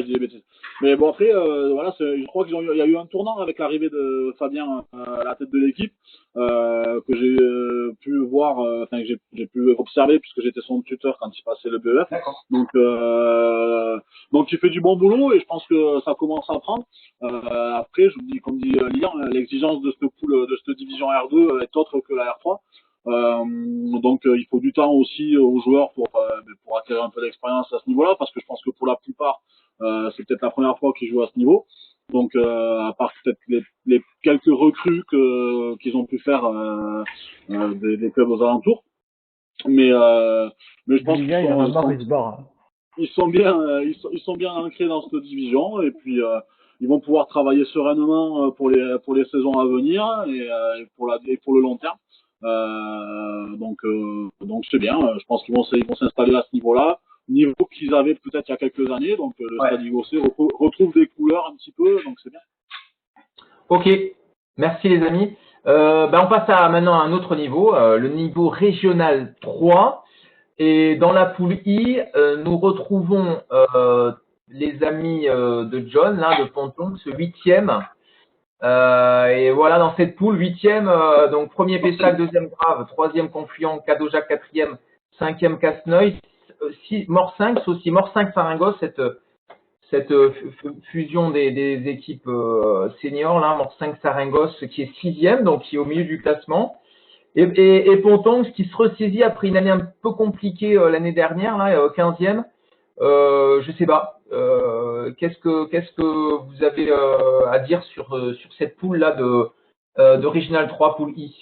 je dis des bêtises. Mais bon, après, voilà, je crois il y a eu un tournant avec l'arrivée de Fabien à la tête de l'équipe, que j'ai pu voir, que j'ai pu observer, puisque j'étais son tuteur quand il passait le BEF. D'accord. Donc il fait du bon boulot et je pense que ça commence à prendre. Après, je vous dis, comme dit Lian, l'exigence de cette poule, de cette division R2 est autre que la R3. Donc il faut du temps aussi aux joueurs pour acquérir un peu d'expérience à ce niveau-là, parce que je pense que pour la plupart, c'est peut-être la première fois qu'ils jouent à ce niveau. Donc à part peut-être les quelques recrues qu'ils ont pu faire des clubs aux alentours. Mais je pense qu'ils sont bien ancrés dans cette division, et puis ils vont pouvoir travailler sereinement pour les saisons à venir et pour le long terme. Donc c'est bien. Je pense qu'ils vont s'installer à ce niveau-là, niveau qu'ils avaient peut-être il y a quelques années. Donc le Stade Ygossé retrouve des couleurs un petit peu, donc c'est bien. Ok, merci les amis. On passe maintenant à un autre niveau, le niveau régional 3. Et dans la poule I, nous retrouvons les amis de John, là, de Ponton, ce 8e. Et voilà, dans cette poule, 8e, donc premier Pessac, 2e Grave, 3e Confluent, Cadojac 4e, 5e Casseneuil, Morsinx aussi, Morsinx Saragosse, cette fusion des équipes seniors, là, Morsingue-Saringos, qui est 6e, donc qui est au milieu du classement. Et Pontongue, qui se ressaisit après une année un peu compliquée l'année dernière, là, 15e. Je sais pas. Qu'est-ce que vous avez à dire sur cette poule là de Regional 3, poule I?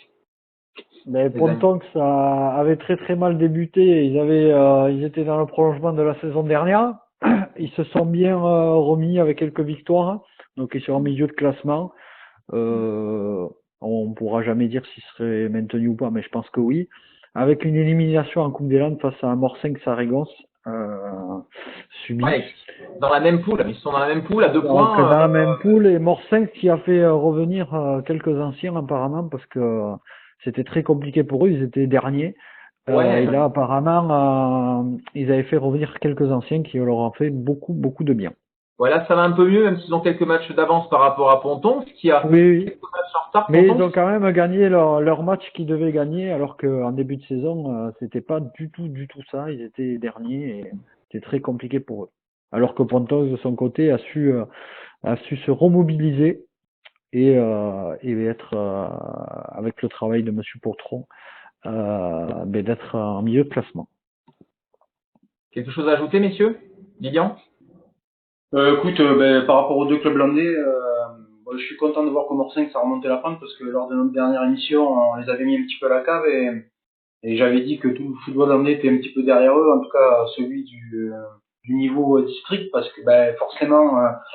Mais Pontongue, ça avait très très mal débuté. Ils étaient dans le prolongement de la saison dernière. Ils se sont bien remis avec quelques victoires. Donc ils sont en milieu de classement. On pourra jamais dire s'ils seraient maintenus ou pas, mais je pense que oui. Avec une élimination en Coupe des Landes face à Morsingue-Saregons subie. Ouais, dans la même poule, ils sont dans la même poule à 2 points. Dans la même poule, et Morsingue qui a fait revenir quelques anciens apparemment parce que c'était très compliqué pour eux, ils étaient derniers. Ouais. Et là apparemment ils avaient fait revenir quelques anciens qui leur ont fait beaucoup de bien. Voilà, ça va un peu mieux, même s'ils ont quelques matchs d'avance par rapport à Pontongue, qui a Oui. quelques matchs en retard. Mais Pontongue, ils ont quand même gagné leur match qu'ils devaient gagner, alors qu'en début de saison, c'était pas du tout ça. Ils étaient derniers et c'était très compliqué pour eux. Alors que Pontoise, de son côté, a su se remobiliser et être, avec le travail de Monsieur Pourtron, d'être en milieu de classement. quelque chose à ajouter, messieurs? Lilian? Écoute, par rapport aux deux clubs landais, je suis content de voir que Morsingue ça a remonté la pente parce que lors de notre dernière émission, on les avait mis un petit peu à la cave et j'avais dit que tout le football landais était un petit peu derrière eux, en tout cas celui du niveau district, parce que forcément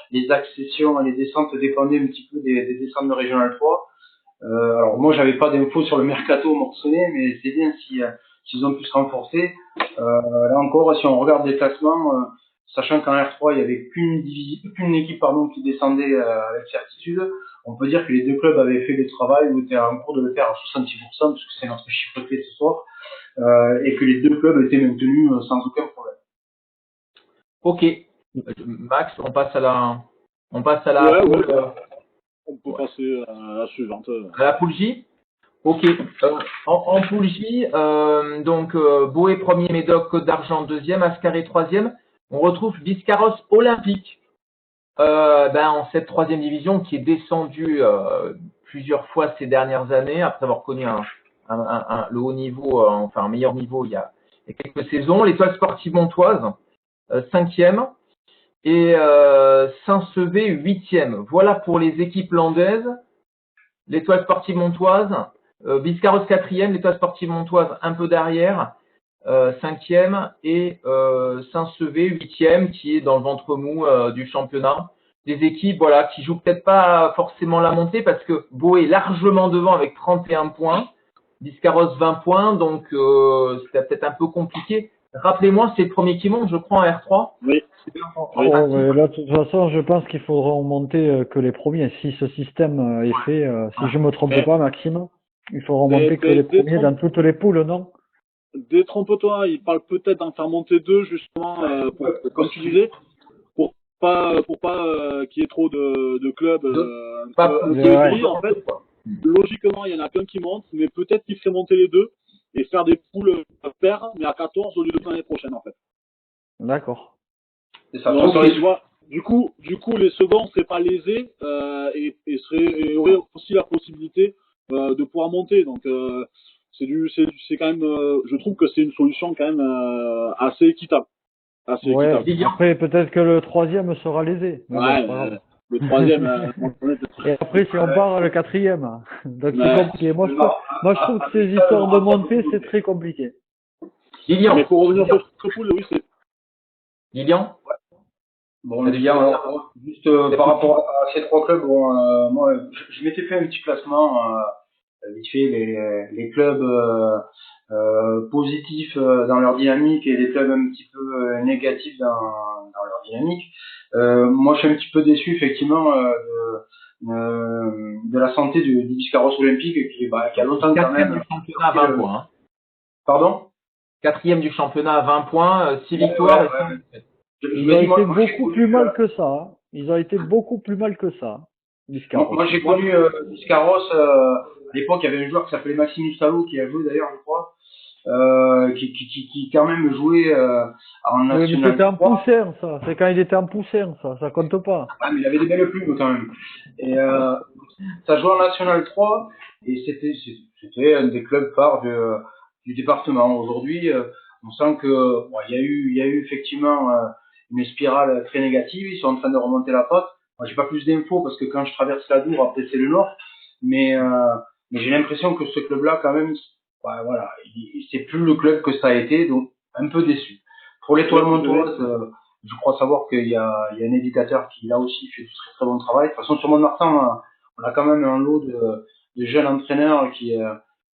les accessions et les descentes dépendaient un petit peu des descentes de Régional 3. Alors moi j'avais pas d'infos sur le mercato morcelais, mais c'est bien s'ils ont pu se renforcer. Là encore, si on regarde les classements, sachant qu'en R3 il y avait qu'une équipe qui descendait avec certitude, on peut dire que les deux clubs avaient fait le travail ou étaient en cours de le faire à 66%, parce que c'est notre chiffre clé ce soir, et que les deux clubs étaient maintenus sans aucun problème. Ok. Max, on passe à la poule. On peut passer à la suivante. À la poule J. Ok. En poule J, donc Boé premier, Médoc, Côte d'Argent deuxième, Ascaré troisième. On retrouve Biscarrosse Olympique en cette troisième division qui est descendue plusieurs fois ces dernières années après avoir connu le haut niveau, un meilleur niveau il y a quelques saisons. L'Étoile sportive montoise cinquième et Saint-Sevé huitième. Voilà pour les équipes landaises. L'Étoile sportive montoise, Biscarrosse quatrième, l'Étoile sportive montoise un peu derrière, cinquième, et Saint-Sevé huitième, qui est dans le ventre mou du championnat. Des équipes voilà qui jouent peut-être pas forcément la montée parce que Beau est largement devant avec 31 points, Biscarrosse 20 points, donc c'était peut-être un peu compliqué. Rappelez-moi, c'est le premier qui monte, je crois, en R3. Oui. Mais là, de toute façon, je pense qu'il faudra monter que les premiers. Si ce système est fait, si je me trompe pas, Maxime, il faudra monter que les premiers dans toutes les poules, non? Détrompe-toi, il parle peut-être d'en faire monter deux, justement, comme tu disais, pour pas qu'il y ait trop de clubs en fait. Logiquement, il y en a qu'un qui monte, mais peut-être qu'il ferait monter les deux et faire des poules paires, mais à 14 au lieu de l'année prochaine, en fait. D'accord. Donc, du coup, les seconds seraient pas lésés et auraient aussi la possibilité de pouvoir monter. Donc, c'est quand même, je trouve que c'est une solution quand même assez équitable. Équitable. Après, peut-être que le troisième sera lésé. Le troisième. Et après, si on part, le quatrième. Donc, c'est compliqué. Moi, je trouve que ces histoires de montée, c'est très compliqué. Lilian. Mais pour revenir sur ce poule, oui, c'est. Lilian. Bon, Lilian, juste par rapport à ces trois clubs, moi, je m'étais fait un petit classement, vite fait, les clubs positifs dans leur dynamique et les clubs un petit peu négatifs dans leur dynamique. Moi, je suis un petit peu déçu, effectivement, de la santé du Biscarrosse Olympique qui a longtemps quand même. Quatrième du championnat à 20 points. Hein. Pardon? Quatrième du championnat à 20 points, 6 victoires. Ils ont été beaucoup plus mal que ça. Hein. Ils ont été beaucoup plus mal que ça. Moi, j'ai connu Biscarrosse. À l'époque, il y avait un joueur qui s'appelait Maxime Salou qui a joué d'ailleurs, je crois. qui quand même jouait en Oui, mais National c'était en 3. poussin, ça. C'est quand il était en poussin, ça compte pas. Ah, mais il avait des belles plumes quand même. Et ça jouait en National 3 et c'était un des clubs phares du département. Aujourd'hui, on sent que bon, il y a eu effectivement une spirale très négative. Ils sont en train de remonter la pente. Moi, j'ai pas plus d'infos parce que quand je traverse la Dour, après c'est le Nord, mais j'ai l'impression que ce club-là, quand même, ouais, voilà, c'est plus le club que ça a été, donc un peu déçu. Pour l'étoile montoise, je crois savoir il y a un éducateur qui là aussi fait du très très bon travail. De toute façon, sur Mont-Marsan, on a quand même un lot de jeunes entraîneurs qui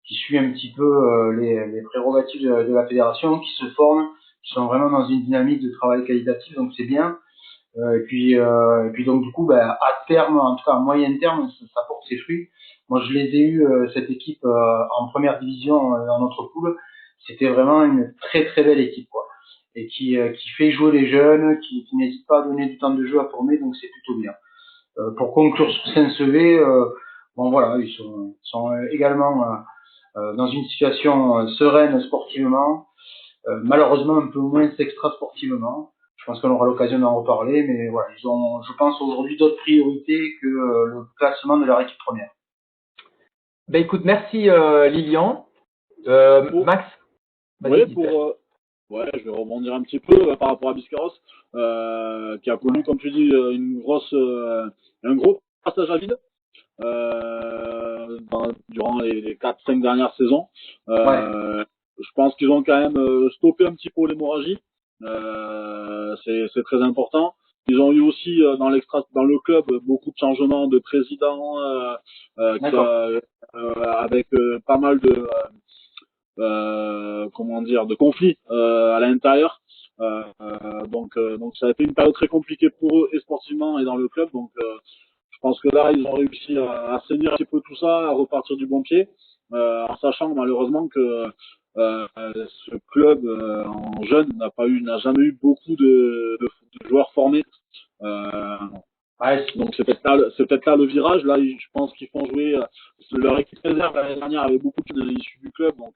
suit un petit peu les prérogatives de la fédération, qui se forment, qui sont vraiment dans une dynamique de travail qualitatif, donc c'est bien. Et puis donc du coup, ben, à terme, en tout cas à moyen terme, ça porte ses fruits. Moi, je les ai eu cette équipe en première division dans notre poule. C'était vraiment une très très belle équipe, quoi. Et qui fait jouer les jeunes, qui n'hésite pas à donner du temps de jeu à former, donc c'est plutôt bien. Pour conclure sur Saint-Sevé, bon voilà, sont également dans une situation sereine sportivement, malheureusement un peu moins extra sportivement. Je pense qu'on aura l'occasion d'en reparler, mais voilà, ils ont, je pense aujourd'hui d'autres priorités que le classement de leur équipe première. Ben écoute, merci Lilian. Max, ouais, ouais, je vais rebondir un petit peu par rapport à Biscarros, qui a connu, comme tu dis, un gros passage à vide durant les 4-5 dernières saisons. Ouais. Je pense qu'ils ont quand même stoppé un petit peu l'hémorragie. C'est très important. Ils ont eu aussi dans le club beaucoup de changements de président avec pas mal de comment dire, de conflits à l'intérieur. Donc ça a été une période très compliquée pour eux et sportivement et dans le club. Donc je pense que là ils ont réussi à assainir un petit peu tout ça, à repartir du bon pied, en sachant malheureusement que ce club en jeune n'a jamais eu beaucoup de joueurs formés. Donc c'est peut-être là le virage. Là, je pense qu'ils font jouer leur équipe réserve l'année dernière avait beaucoup de issus du club, donc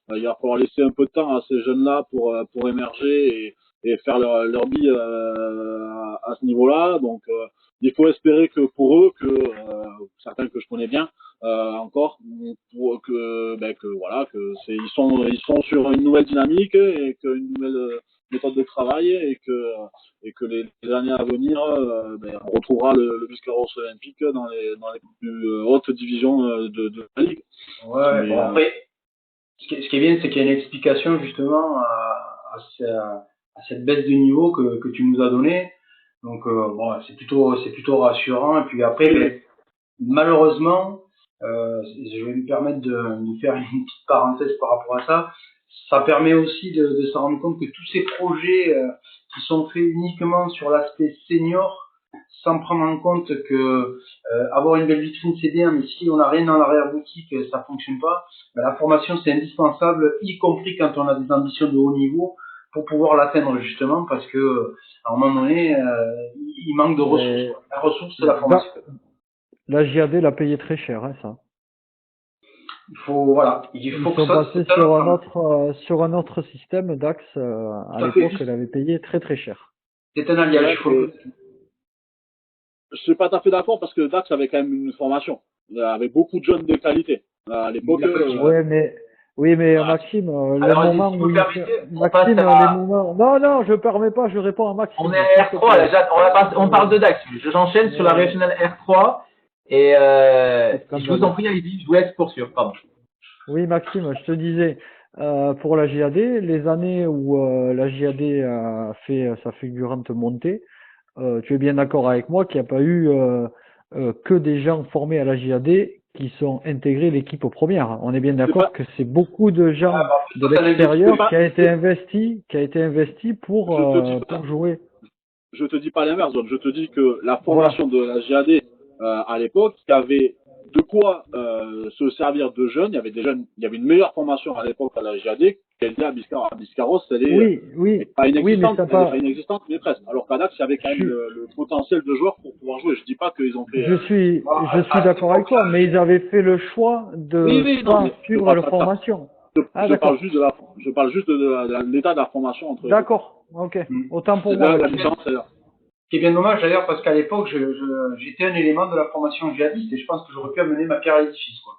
il va falloir laisser un peu de temps à ces jeunes-là pour émerger et faire leur bille à ce niveau-là. Donc il faut espérer que pour eux, que certains que je connais bien encore, ils sont sur une nouvelle dynamique et qu'une nouvelle méthode de travail et que les années à venir, on retrouvera le Biscarrosse olympique dans les plus hautes divisions de la Ligue. Ouais, mais, bon, après, ce qui est bien, c'est qu'il y a une explication justement à cette baisse de niveau que tu nous as donnée. Donc bon, c'est plutôt rassurant. Et puis après, ben, malheureusement, je vais me permettre de faire une petite parenthèse par rapport à ça. Ça permet aussi de se rendre compte que tous ces projets qui sont faits uniquement sur l'aspect senior, sans prendre en compte que avoir une belle vitrine c'est bien, mais si on n'a rien dans l'arrière-boutique, ça fonctionne pas. Ben, la formation c'est indispensable, y compris quand on a des ambitions de haut niveau, pour pouvoir l'atteindre justement, parce que à un moment donné, il manque de ressources. La ressource c'est la formation. La JAD l'a payé très cher, hein, ça. Il faut Ils sont passés sur un autre système. Dax, à l'époque, elle avait payé très très cher. C'est un alliage. Je suis pas tout à fait d'accord parce que Dax avait quand même une formation avec beaucoup de jeunes de qualité à l'époque. Oui, mais Maxime, alors, les moments où non, je permets pas, je réponds à Maxime. On est à R3, là, on parle de Dax. J'enchaîne sur la régionale R3 et je vous en prie, allez-y, je vous laisse poursuivre, pardon. Oui, Maxime, je te disais, pour la JAD, les années où la JAD a fait sa fulgurante montée, tu es bien d'accord avec moi qu'il n'y a pas eu que des gens formés à la JAD qui sont intégrés l'équipe aux premières. On est bien d'accord que c'est beaucoup de gens de l'extérieur qui a été investi pour jouer. Je te dis pas l'inverse, je te dis que la formation de la JAD à l'époque, il y avait de quoi se servir de jeunes. Il y avait des jeunes, il y avait une meilleure formation à l'époque à la JAD qu'elle était à Biscarros. Elle est pas inexistante, mais presque. Alors qu'à Dax, il y avait quand même le potentiel de joueurs pour pouvoir jouer. Je dis pas qu'ils ont fait. Je suis d'accord avec toi, mais ils avaient fait le choix de pas suivre la formation. Ah, je parle d'accord. juste de l'état de la formation entre les deux. D'accord. Ok. Autant pour C'est moi. là la alors. différence d'ailleurs. Ce qui est bien dommage d'ailleurs parce qu'à l'époque, j'étais un élément de la formation djihadiste et je pense que j'aurais pu amener ma pierre à l'édifice, quoi.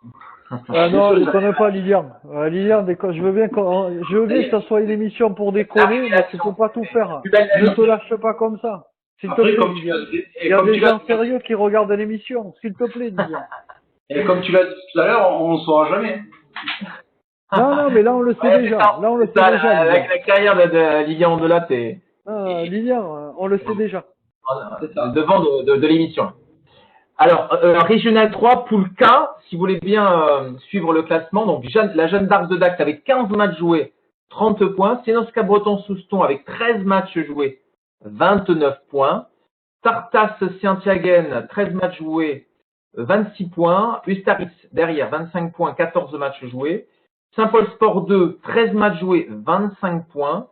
Ah non, je connais pas Lilian. Lilian, je veux bien que ça soit une émission pour déconner, mais tu peux pas tout faire. Plus belle Ne la te vie. lâche pas comme ça. S'il te Après, plaît, comme tu Lilian. l'as dit, Il y a des gens sérieux qui regardent l'émission. S'il te plaît, Lilian. et comme tu l'as dit tout à l'heure, on ne saura jamais. Non, mais là, on le sait Ouais, déjà. c'est ça. Là, on le C'est sait ça, déjà, Lilian. la carrière de Lilian Delat est Lilian, on le sait déjà. C'est ça. devant de l'émission. Alors, Régional 3, poule K, si vous voulez bien suivre le classement, donc la Jeanne d'Arc de Dax avec 15 matchs joués, 30 points. Sénosca Breton-Souston avec 13 matchs joués, 29 points. Tartas Saint-Yaguen, 13 matchs joués, 26 points. Ustaritz derrière, 25 points, 14 matchs joués. Saint-Paul Sport 2, 13 matchs joués, 25 points.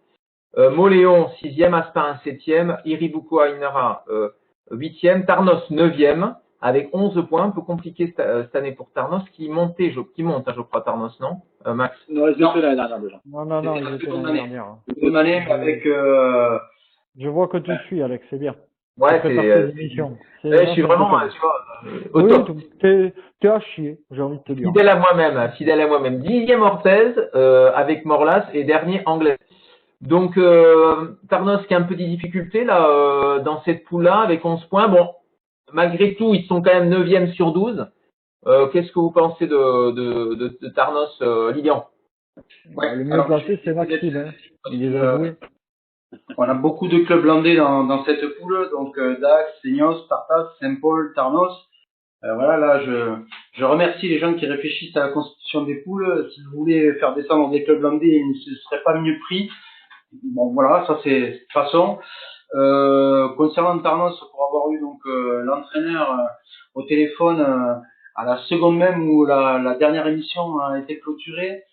Moléon, 6e, Aspin, 7e. Iribuko Ainara, 8e. Tarnos, 9e, avec 11 points. Un peu compliqué cette année pour Tarnos, qui monte, je crois, Tarnos, non Max? Non, ils étaient l'année dernière déjà. Non, ils étaient l'année dernière. Une année, mais avec, Je vois que tu suis, Alex, c'est bien. Ouais, Tu prépares tes émissions. je suis vraiment, tu vois, au top. Oui, t'es à chier, j'ai envie de te dire. Fidèle à moi-même. 10e Orthez, avec Morlas, et dernier Anglais. Donc, Tarnos qui a un peu des difficultés là dans cette poule-là avec 11 points. Bon, malgré tout, ils sont quand même 9e sur 12. Qu'est-ce que vous pensez de Tarnos, Lilian? Le mieux placé, c'est Maxime. Hein. Il les a joués. On a beaucoup de clubs landais dans cette poule, donc Dax, Seignos, Tartas, Saint-Paul, Tarnos. Voilà, là, je remercie les gens qui réfléchissent à la constitution des poules. Si vous voulez faire descendre des clubs landais, ils ne se seraient pas mieux pris. Bon, voilà, ça c'est de toute façon. Concernant Tarnos, pour avoir eu donc l'entraîneur au téléphone à la seconde même où la dernière émission a été clôturée,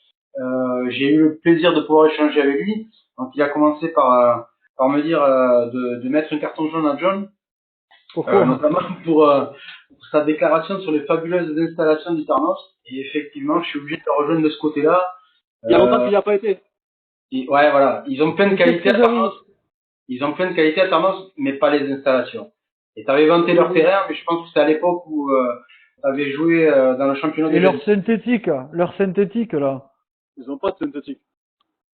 j'ai eu le plaisir de pouvoir échanger avec lui. Donc il a commencé par me dire de mettre un carton jaune à John, notamment pour sa déclaration sur les fabuleuses installations du Tarnos. Et effectivement, je suis obligé de le rejoindre de ce côté-là. Il y a longtemps qu'il n'y a pas été. Ouais, voilà, ils ont plein de qualités à Tarnos. Ils ont plein de qualités à Tarnos, mais pas les installations. Et t'avais vanté leur terrain, mais je pense que c'était à l'époque où t'avais joué dans le championnat des Et leur synthétique, là. Ils n'ont pas de synthétique.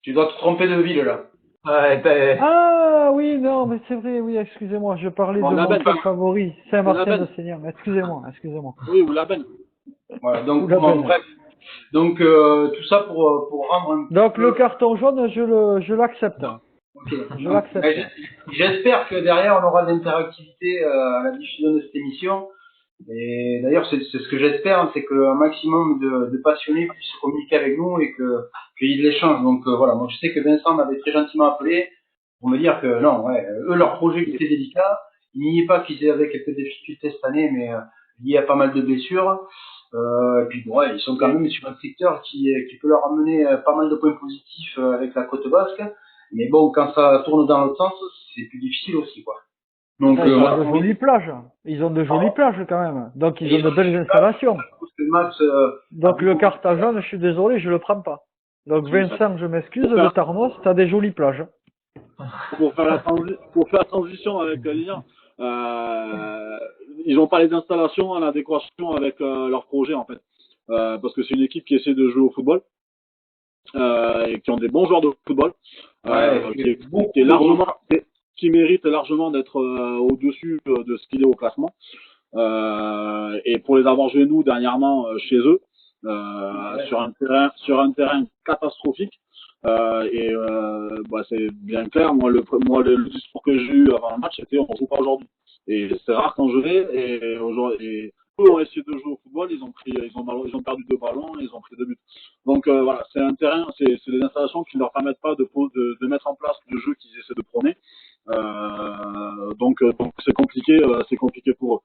Tu dois te tromper de ville, là. Ah oui, non, mais c'est vrai, oui, excusez-moi, je parlais de mon club favori, Saint-Martin de Seigneur. Excusez-moi. Oui, ou la benne. Voilà, donc bref. Donc tout ça pour rendre un Donc peu... le carton jaune, je l'accepte. Ok. Je l'accepte. J'espère que derrière on aura de l'interactivité à la diffusion de cette émission. Et d'ailleurs c'est ce que j'espère, hein, c'est qu'un maximum de passionnés puissent communiquer avec nous et qu'il y ait de l'échange. Donc voilà, moi je sais que Vincent m'avait très gentiment appelé pour me dire que non, ouais, eux leur projet était délicat. Il n'y est pas qu'ils avaient quelques difficultés cette année, mais lié à pas mal de blessures. Et puis bon, ouais, ils sont quand même sur un secteur qui peut leur amener pas mal de points positifs avec la côte basque. Mais bon, quand ça tourne dans l'autre sens, c'est plus difficile aussi, quoi. Donc, ils ont de jolies plages. Ils ont de jolies plages quand même. Donc ils ont de belles installations. Donc le carton jaune, je suis désolé, je le prends pas. Donc Vincent, je m'excuse, le Tarnos, t'as des jolies plages. Pour faire la transition avec Lilian, ils n'ont pas les installations en adéquation avec leur projet en fait. Parce que c'est une équipe qui essaie de jouer au football. Et qui ont des bons joueurs de football, qui mérite largement d'être au-dessus de ce qu'il est au classement. Et pour les avoir joués nous dernièrement chez eux, sur un terrain catastrophique. C'est bien clair. Moi, le discours que j'ai eu avant le match, c'était on joue pas aujourd'hui. Et c'est rare quand je vais. Et aujourd'hui, eux ont essayé de jouer au football, ils ont perdu 2 ballons, ils ont pris 2 buts. Donc voilà, c'est un terrain, c'est des installations qui ne leur permettent pas de mettre en place le jeu qu'ils essaient de prôner. Donc c'est compliqué pour eux.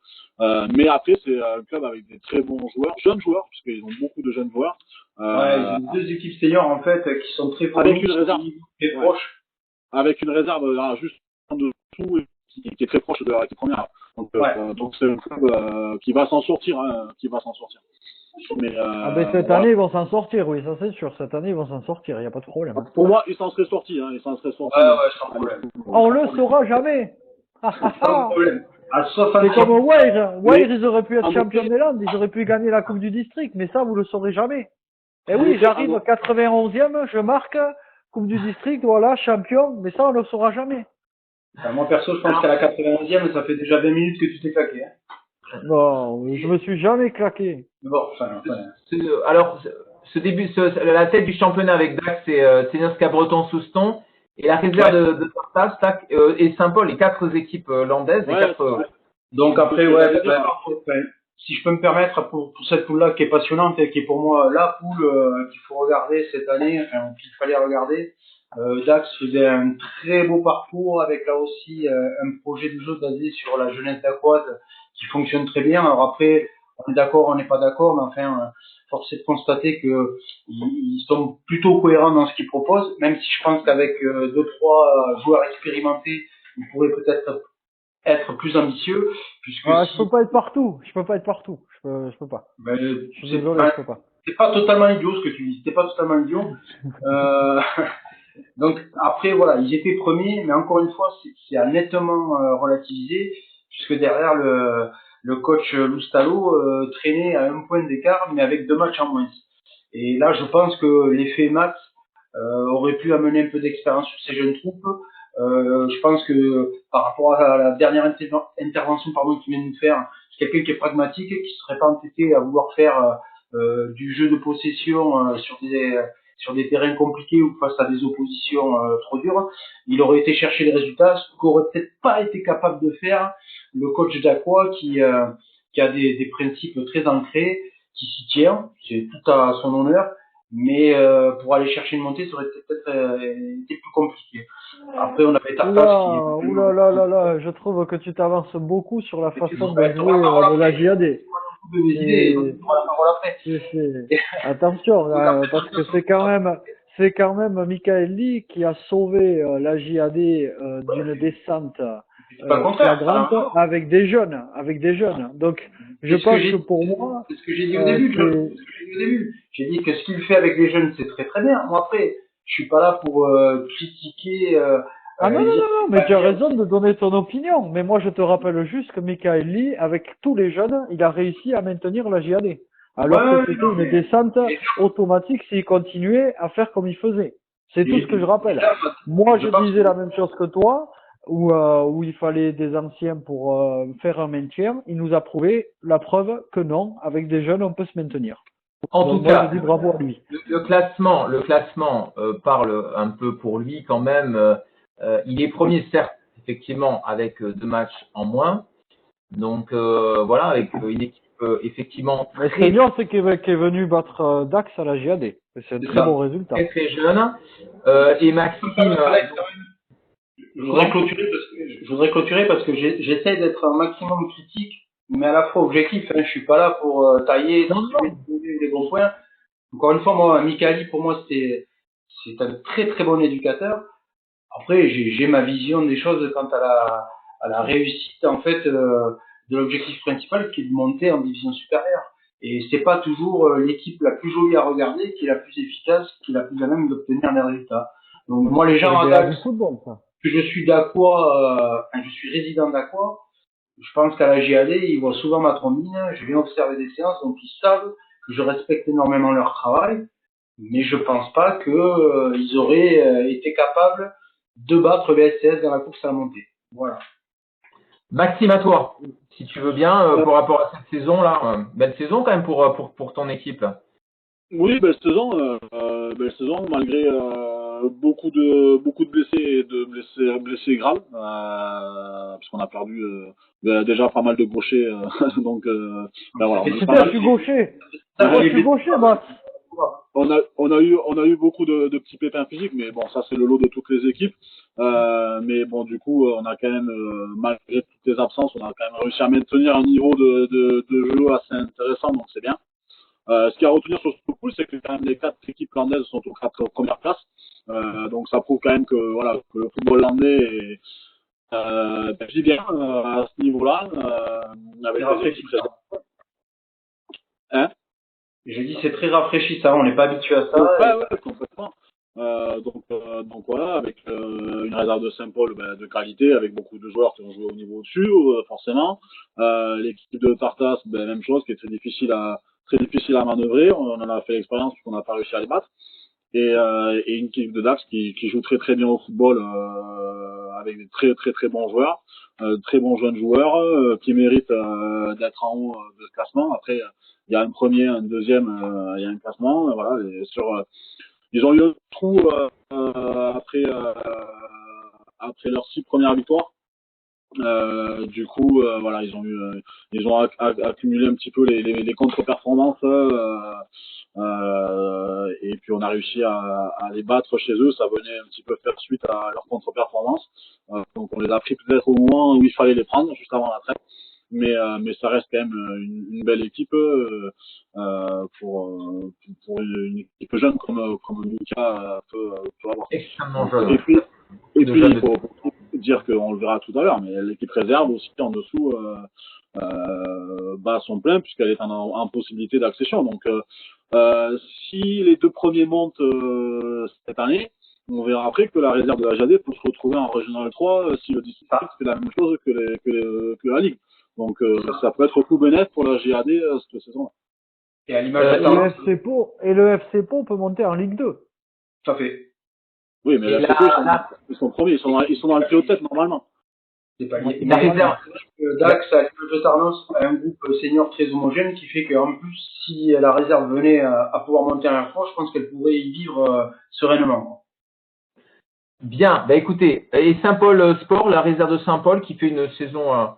Mais après c'est un club avec des très bons joueurs, jeunes joueurs, puisqu'ils ont beaucoup de jeunes joueurs. Ils ont 2 équipes seniors en fait qui sont très avec une réserve très proche. Avec une réserve juste en dessous qui est très proche de la première. Donc c'est un club qui va s'en sortir, Mais, Cette année, ils vont s'en sortir, oui, ça c'est sûr. Cette année, ils vont s'en sortir, il n'y a pas de problème. Pour moi, ils s'en seraient sortis. Ils s'en seraient sortis. Ouais, sans problème. On le saura jamais. Sans problème. À C'est 60 comme Wire. Wire, ils auraient pu être En champions effet. des Landes, ils auraient pu gagner la Coupe du District, mais ça, vous le saurez jamais. Et En oui, effet, j'arrive en- 91e, je marque, Coupe du District, voilà, champion, mais ça, on le saura jamais. moi, perso, je pense qu'à la 91e, ça fait déjà 20 minutes que tu t'es claqué. Hein. Non, je me suis jamais claqué. Mais bon, Alors, la tête du championnat avec Dax, c'est Niska Breton-Souston. Et la réserve de Tartas et Saint-Paul, les 4 équipes landaises. Ouais, les 4, ouais. Donc après, si je peux me permettre, pour cette poule-là qui est passionnante et qui est pour moi la poule qu'il faut regarder cette année, enfin qu'il fallait regarder, Dax faisait un très beau parcours avec là aussi un projet de jeu basé sur la jeunesse dacquoise qui fonctionne très bien. Alors après, on est d'accord, on n'est pas d'accord, mais enfin, force est de constater que ils sont plutôt cohérents dans ce qu'ils proposent, même si je pense qu'avec 2-3 joueurs expérimentés, ils pourraient peut-être être plus ambitieux, puisque Je peux pas être partout. Je peux pas. Je peux pas. ben, Je suis désolé, je peux pas. c'est pas totalement idiot ce que tu dis, c'est pas totalement idiot. Euh, donc après voilà, ils étaient premiers, mais encore une fois, c'est à nettement relativiser, puisque derrière le coach Loustalo traînait à 1 point d'écart, mais avec 2 matchs en moins. Et là, je pense que l'effet Max aurait pu amener un peu d'expérience sur ces jeunes troupes. Je pense que par rapport à la dernière intervention qu'il vient de nous faire, c'est quelqu'un qui est pragmatique, qui serait pas entêté à vouloir faire du jeu de possession sur des terrains compliqués ou face à des oppositions trop dures. Il aurait été chercher les résultats, ce qu'aurait peut-être pas été capable de faire le coach d'Aqua qui a des principes très ancrés, qui s'y tient, c'est tout à son honneur, mais pour aller chercher une montée, ça aurait peut-être été plus compliqué. Après, on avait Tartas qui... Oula, je trouve que tu t'avances beaucoup sur la façon de jouer de la JAD. Attention, parce que c'est quand même Michael Lee qui a sauvé la JAD d'une descente C'est pas le contraire. flagrante avec des jeunes, Donc, je pense que pour moi, c'est ce que j'ai dit au début. J'ai dit que ce qu'il fait avec les jeunes, c'est très très bien. Moi après, je suis pas là pour critiquer. non, mais tu as raison de donner ton opinion. Mais moi, je te rappelle juste que Michael Lee, avec tous les jeunes, il a réussi à maintenir la JAD. Alors que c'était une descente automatique s'il continuait à faire comme il faisait. C'est tout ce que je rappelle. Moi, je disais la même chose que toi, où il fallait des anciens pour faire un maintien. Il nous a prouvé la preuve que non, avec des jeunes, on peut se maintenir. En tout cas, je dis bravo à lui. Le classement parle un peu pour lui quand même. Il est premier, certes, effectivement, avec 2 matchs en moins. Donc voilà, avec une équipe effectivement très... Senior, c'est qui est venu battre Dax à la JAD. C'est un très bon résultat. Très très jeune. Et Maxime... Je voudrais clôturer parce que j'essaie d'être un maximum critique, mais à la fois objectif. Je suis pas là pour tailler des bons points. Encore une fois, moi, Mikali, pour moi, c'est un très très bon éducateur. Après, j'ai ma vision des choses quant à la réussite en fait de l'objectif principal qui est de monter en division supérieure. Et c'est pas toujours l'équipe la plus jolie à regarder qui est la plus efficace, qui est la plus à même d'obtenir des résultats. Donc moi, les gens que je suis d'Aqua, je suis résident d'Aqua, je pense qu'à la GAD, ils voient souvent ma trombine, je viens observer des séances, donc ils savent que je respecte énormément leur travail, mais je pense pas que ils auraient été capables de battre BSCS dans la course à la montée. Voilà. Maxime, à toi, si tu veux bien, par rapport à cette saison-là. Belle saison quand même pour ton équipe. Oui, belle saison, malgré beaucoup de blessés et de blessés graves, puisqu'on a perdu déjà pas mal de gauchers, donc voilà. Je suis gaucher. Je suis gaucher, moi. On a eu beaucoup de petits pépins physiques, mais bon, ça c'est le lot de toutes les équipes. Mais bon, du coup, on a quand même, malgré toutes les absences, on a quand même réussi à maintenir un niveau de jeu assez intéressant, donc c'est bien. Ce qu'il y a à retenir sur ce pool, c'est que quand même les 4 équipes landaises sont aux 4 premières places. Donc ça prouve quand même que voilà, que le football landais vit bien à ce niveau-là. Avec les équipes. Hein? J'ai dit c'est très rafraîchissant, on n'est pas habitué à ça. Ouais, complètement. Donc voilà, avec une réserve de Saint-Paul de qualité, avec beaucoup de joueurs qui ont joué au niveau au-dessus, forcément. L'équipe de Tartas, même chose, qui est très difficile à manœuvrer. On en a fait l'expérience puisqu'on n'a pas réussi à les battre. Et une équipe de Dax qui joue très très bien au football, avec des très très très bons joueurs, très bons jeunes joueurs, qui méritent d'être en haut de ce classement. Après, il y a un premier, un deuxième, il y a un classement. Voilà. Et ils ont eu un trou après leurs 6 premières victoires. Du coup, voilà, ils ont accumulé un petit peu les contre-performances, et puis on a réussi à les battre chez eux. Ça venait un petit peu faire suite à leurs contre-performances. Donc on les a pris peut-être au moment où il fallait les prendre, juste avant la trêve. Mais ça reste quand même une belle équipe pour une équipe jeune comme Lucas peut avoir. Extrêmement jeune. Et puis il faut dire qu'on le verra tout à l'heure, mais l'équipe réserve aussi en dessous bat son plein puisqu'elle est en possibilité d'accession. Donc si les 2 premiers montent cette année, on verra après que la réserve de la JAD peut se retrouver en Régional 3 si le district fait la même chose que la Ligue. Donc ça peut être tout bénéf pour la JAD cette saison-là. Et à l'image de Tarnas, le FC Pau peut monter en Ligue 2. tout à fait. Oui, mais la FCP, ils sont premiers, ils sont dans le trio de tête normalement. C'est pas lié. La réserve. Dax, à l'image de Tarnos, a un groupe senior très homogène qui fait qu'en plus, si la réserve venait à pouvoir monter en R3, je pense qu'elle pourrait y vivre sereinement. Bien, bah écoutez, et Saint-Paul Sport, la réserve de Saint-Paul qui fait une saison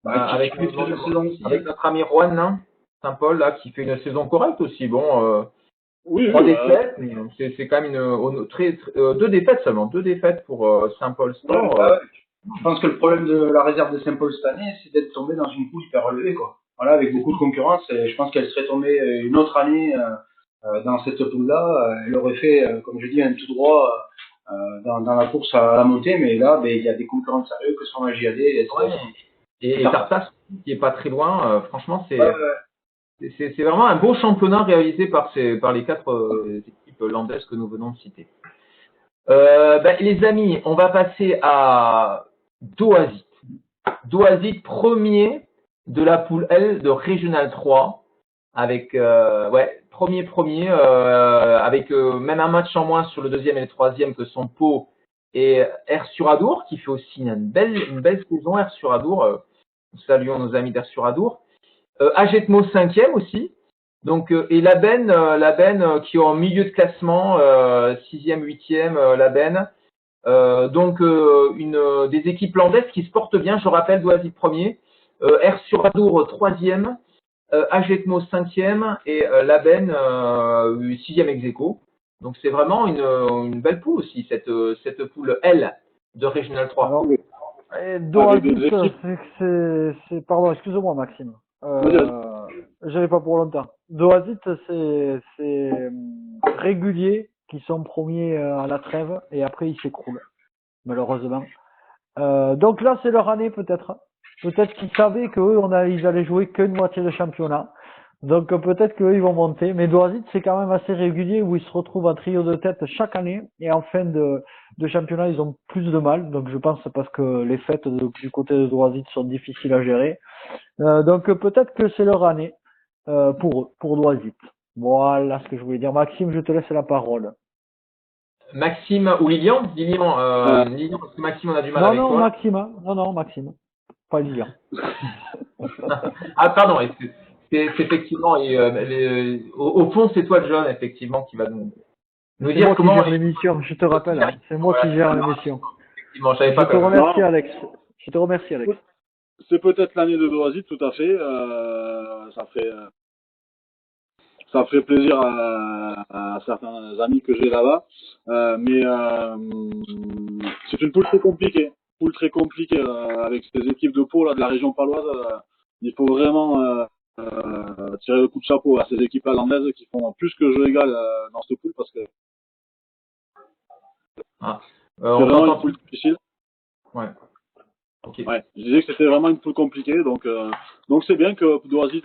avec notre ami Juan, hein, Saint-Paul là, qui fait une saison correcte aussi. Bon, oui, 3 défaites, mais c'est quand même 2 défaites seulement, 2 défaites pour Saint-Paul Sport. Je pense que le problème de la réserve de Saint-Paul cette année, c'est d'être tombé dans une poule hyper relevée, quoi. Voilà, avec beaucoup de concurrence, et je pense qu'elle serait tombée une autre année dans cette poule-là. Elle aurait fait, comme je dis, un tout droit dans la course à la montée, mais là, il y a des concurrents sérieux que sont la JAD et Tartas, qui est pas très loin. Franchement, c'est vraiment un beau championnat réalisé par les 4 équipes landaises que nous venons de citer. Les amis, on va passer à Doazit. Doazit, premier de la poule L de Régional 3, avec premier, avec même un match en moins sur le deuxième et le troisième que sont Pau et R sur Adour, qui fait aussi une belle saison. R sur Adour, nous saluons nos amis d'R sur Adour. Agetmo 5e aussi. Donc et la Ben qui est en milieu de classement, 6e, 8e, la Ben. Donc des équipes landaises qui se portent bien. Je rappelle, Doazit premier, R sur Adour 3e, Agetmo 5e et la Ben 6e ex aequo. Donc c'est vraiment une belle poule aussi, cette poule L de Régional 3. Alors, Doazit, c'est pardon, excuse-moi Maxime. J'avais pas pour longtemps. Doazit, c'est régulier qui sont premiers à la trêve et après ils s'écroulent, malheureusement. Donc là, c'est leur année peut-être. Peut-être qu'ils savaient qu'eux, ils allaient jouer qu'une moitié de championnat. Donc peut-être qu'eux, ils vont monter. Mais Doazit, c'est quand même assez régulier où ils se retrouvent en trio de tête chaque année. Et en fin de championnat, ils ont plus de mal. Donc je pense parce que les fêtes du côté de Doazit sont difficiles à gérer. Donc peut-être que c'est leur année pour Doazit. Voilà ce que je voulais dire. Maxime, je te laisse la parole. Maxime ou Lilian, parce que Maxime, on a du mal avec toi. Non, Maxime. Pas Lilian. Ah, pardon, c'est effectivement, au fond, c'est toi, John, effectivement, qui va nous dire comment. C'est moi qui gère l'émission, je te rappelle. Hein. C'est moi qui gère l'émission. Effectivement, j'avais pas. Je te remercie, Alex. C'est peut-être l'année de Doazit, tout à fait. Ça ferait plaisir à certains amis que j'ai là-bas. Mais c'est une poule très compliquée. Avec ces équipes de Pau là, de la région paloise. Il faut vraiment tirer le coup de chapeau à ces équipes landaises qui font plus que jeu égal dans cette poule parce que c'est vraiment une poule difficile. Ouais. Ok. Ouais, je disais que c'était vraiment une poule compliquée, donc c'est bien que Doazit,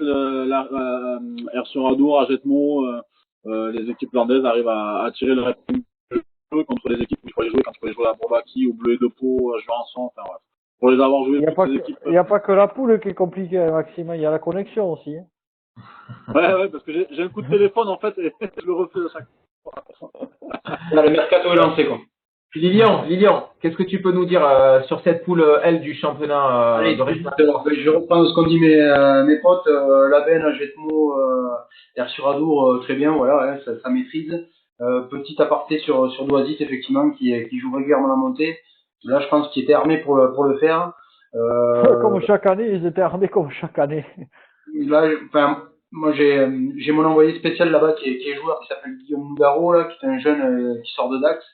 Ersun Adour, Ajetmo, les équipes landaises arrivent à tirer le rythme du jeu contre les équipes où il faut les jouer, quand il faut les jouer à Bourbaki, au Bleu et de Pau, à Jurançon, enfin bref. Pour les avoir joués Il n'y a toutes pas ces que, équipes. il y a pas que la poule qui est compliquée, Maxime, il y a la connexion aussi. Hein. Ouais, parce que j'ai un coup de téléphone en fait et je le refais à chaque fois. Là, le mercato est lancé, quoi. Lilian, qu'est-ce que tu peux nous dire sur cette poule L du championnat Allez, de très vite, régional? je reprends ce qu'ont dit mes potes, Laben, Ajetmo, Adour, très bien, voilà, ouais, ça maîtrise. Petit aparté sur Doazit, effectivement, qui joue régulièrement la montée. Là, je pense qu'il était armé pour le faire. Comme chaque année, ils étaient armés comme chaque année. Là, enfin, moi, j'ai mon envoyé spécial là-bas qui est joueur, qui s'appelle Guillaume Nougaro, là, qui est un jeune qui sort de Dax,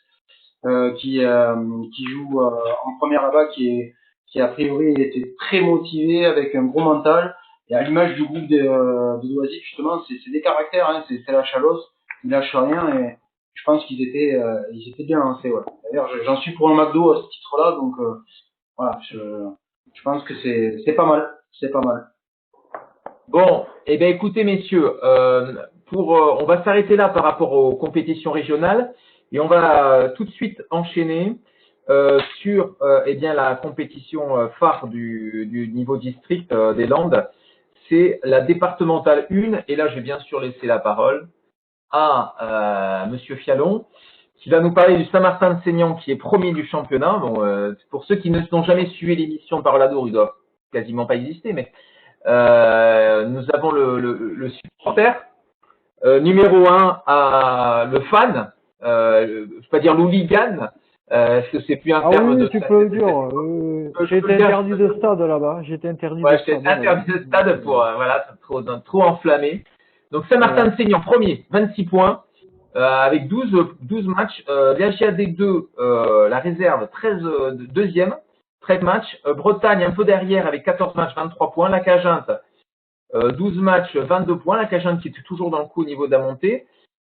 qui joue en première là-bas, qui a priori était très motivé, avec un gros mental. Et à l'image du groupe de Doisy, justement, c'est des caractères, hein, c'est la chalosse, ils lâchent rien, et je pense ils étaient bien lancés, ouais. D'ailleurs, j'en suis pour un McDo à ce titre-là, donc voilà, je pense que c'est pas mal, c'est pas mal. Bon, eh bien écoutez messieurs, on va s'arrêter là par rapport aux compétitions régionales et on va tout de suite enchaîner sur eh bien la compétition phare du niveau district des Landes. C'est la départementale 1 et là je vais bien sûr laisser la parole à Monsieur Fialon qui va nous parler du Saint-Martin de Seignan qui est premier du championnat. Bon, pour ceux qui n'ont jamais suivi l'émission de Paroladour, il doit quasiment pas exister, mais nous avons le supporter numéro 1 à le fan, je peux pas dire l'hooligan, parce que c'est plus un Ah terme oui, de tu peux le dire. J'ai été interdit de stade là-bas. J'ai été interdit de ouais, stade j'étais là-bas. interdit de stade pour voilà, trop enflammé. Donc Saint-Martin de Seignan premier, 26 points. Avec 12 matchs, l'HAD2, la réserve, 13 deuxième, 13 matchs. Bretagne un peu derrière avec 14 matchs, 23 points. La Caginte, 12 matchs, 22 points. La Caginte qui est toujours dans le coup au niveau de la montée.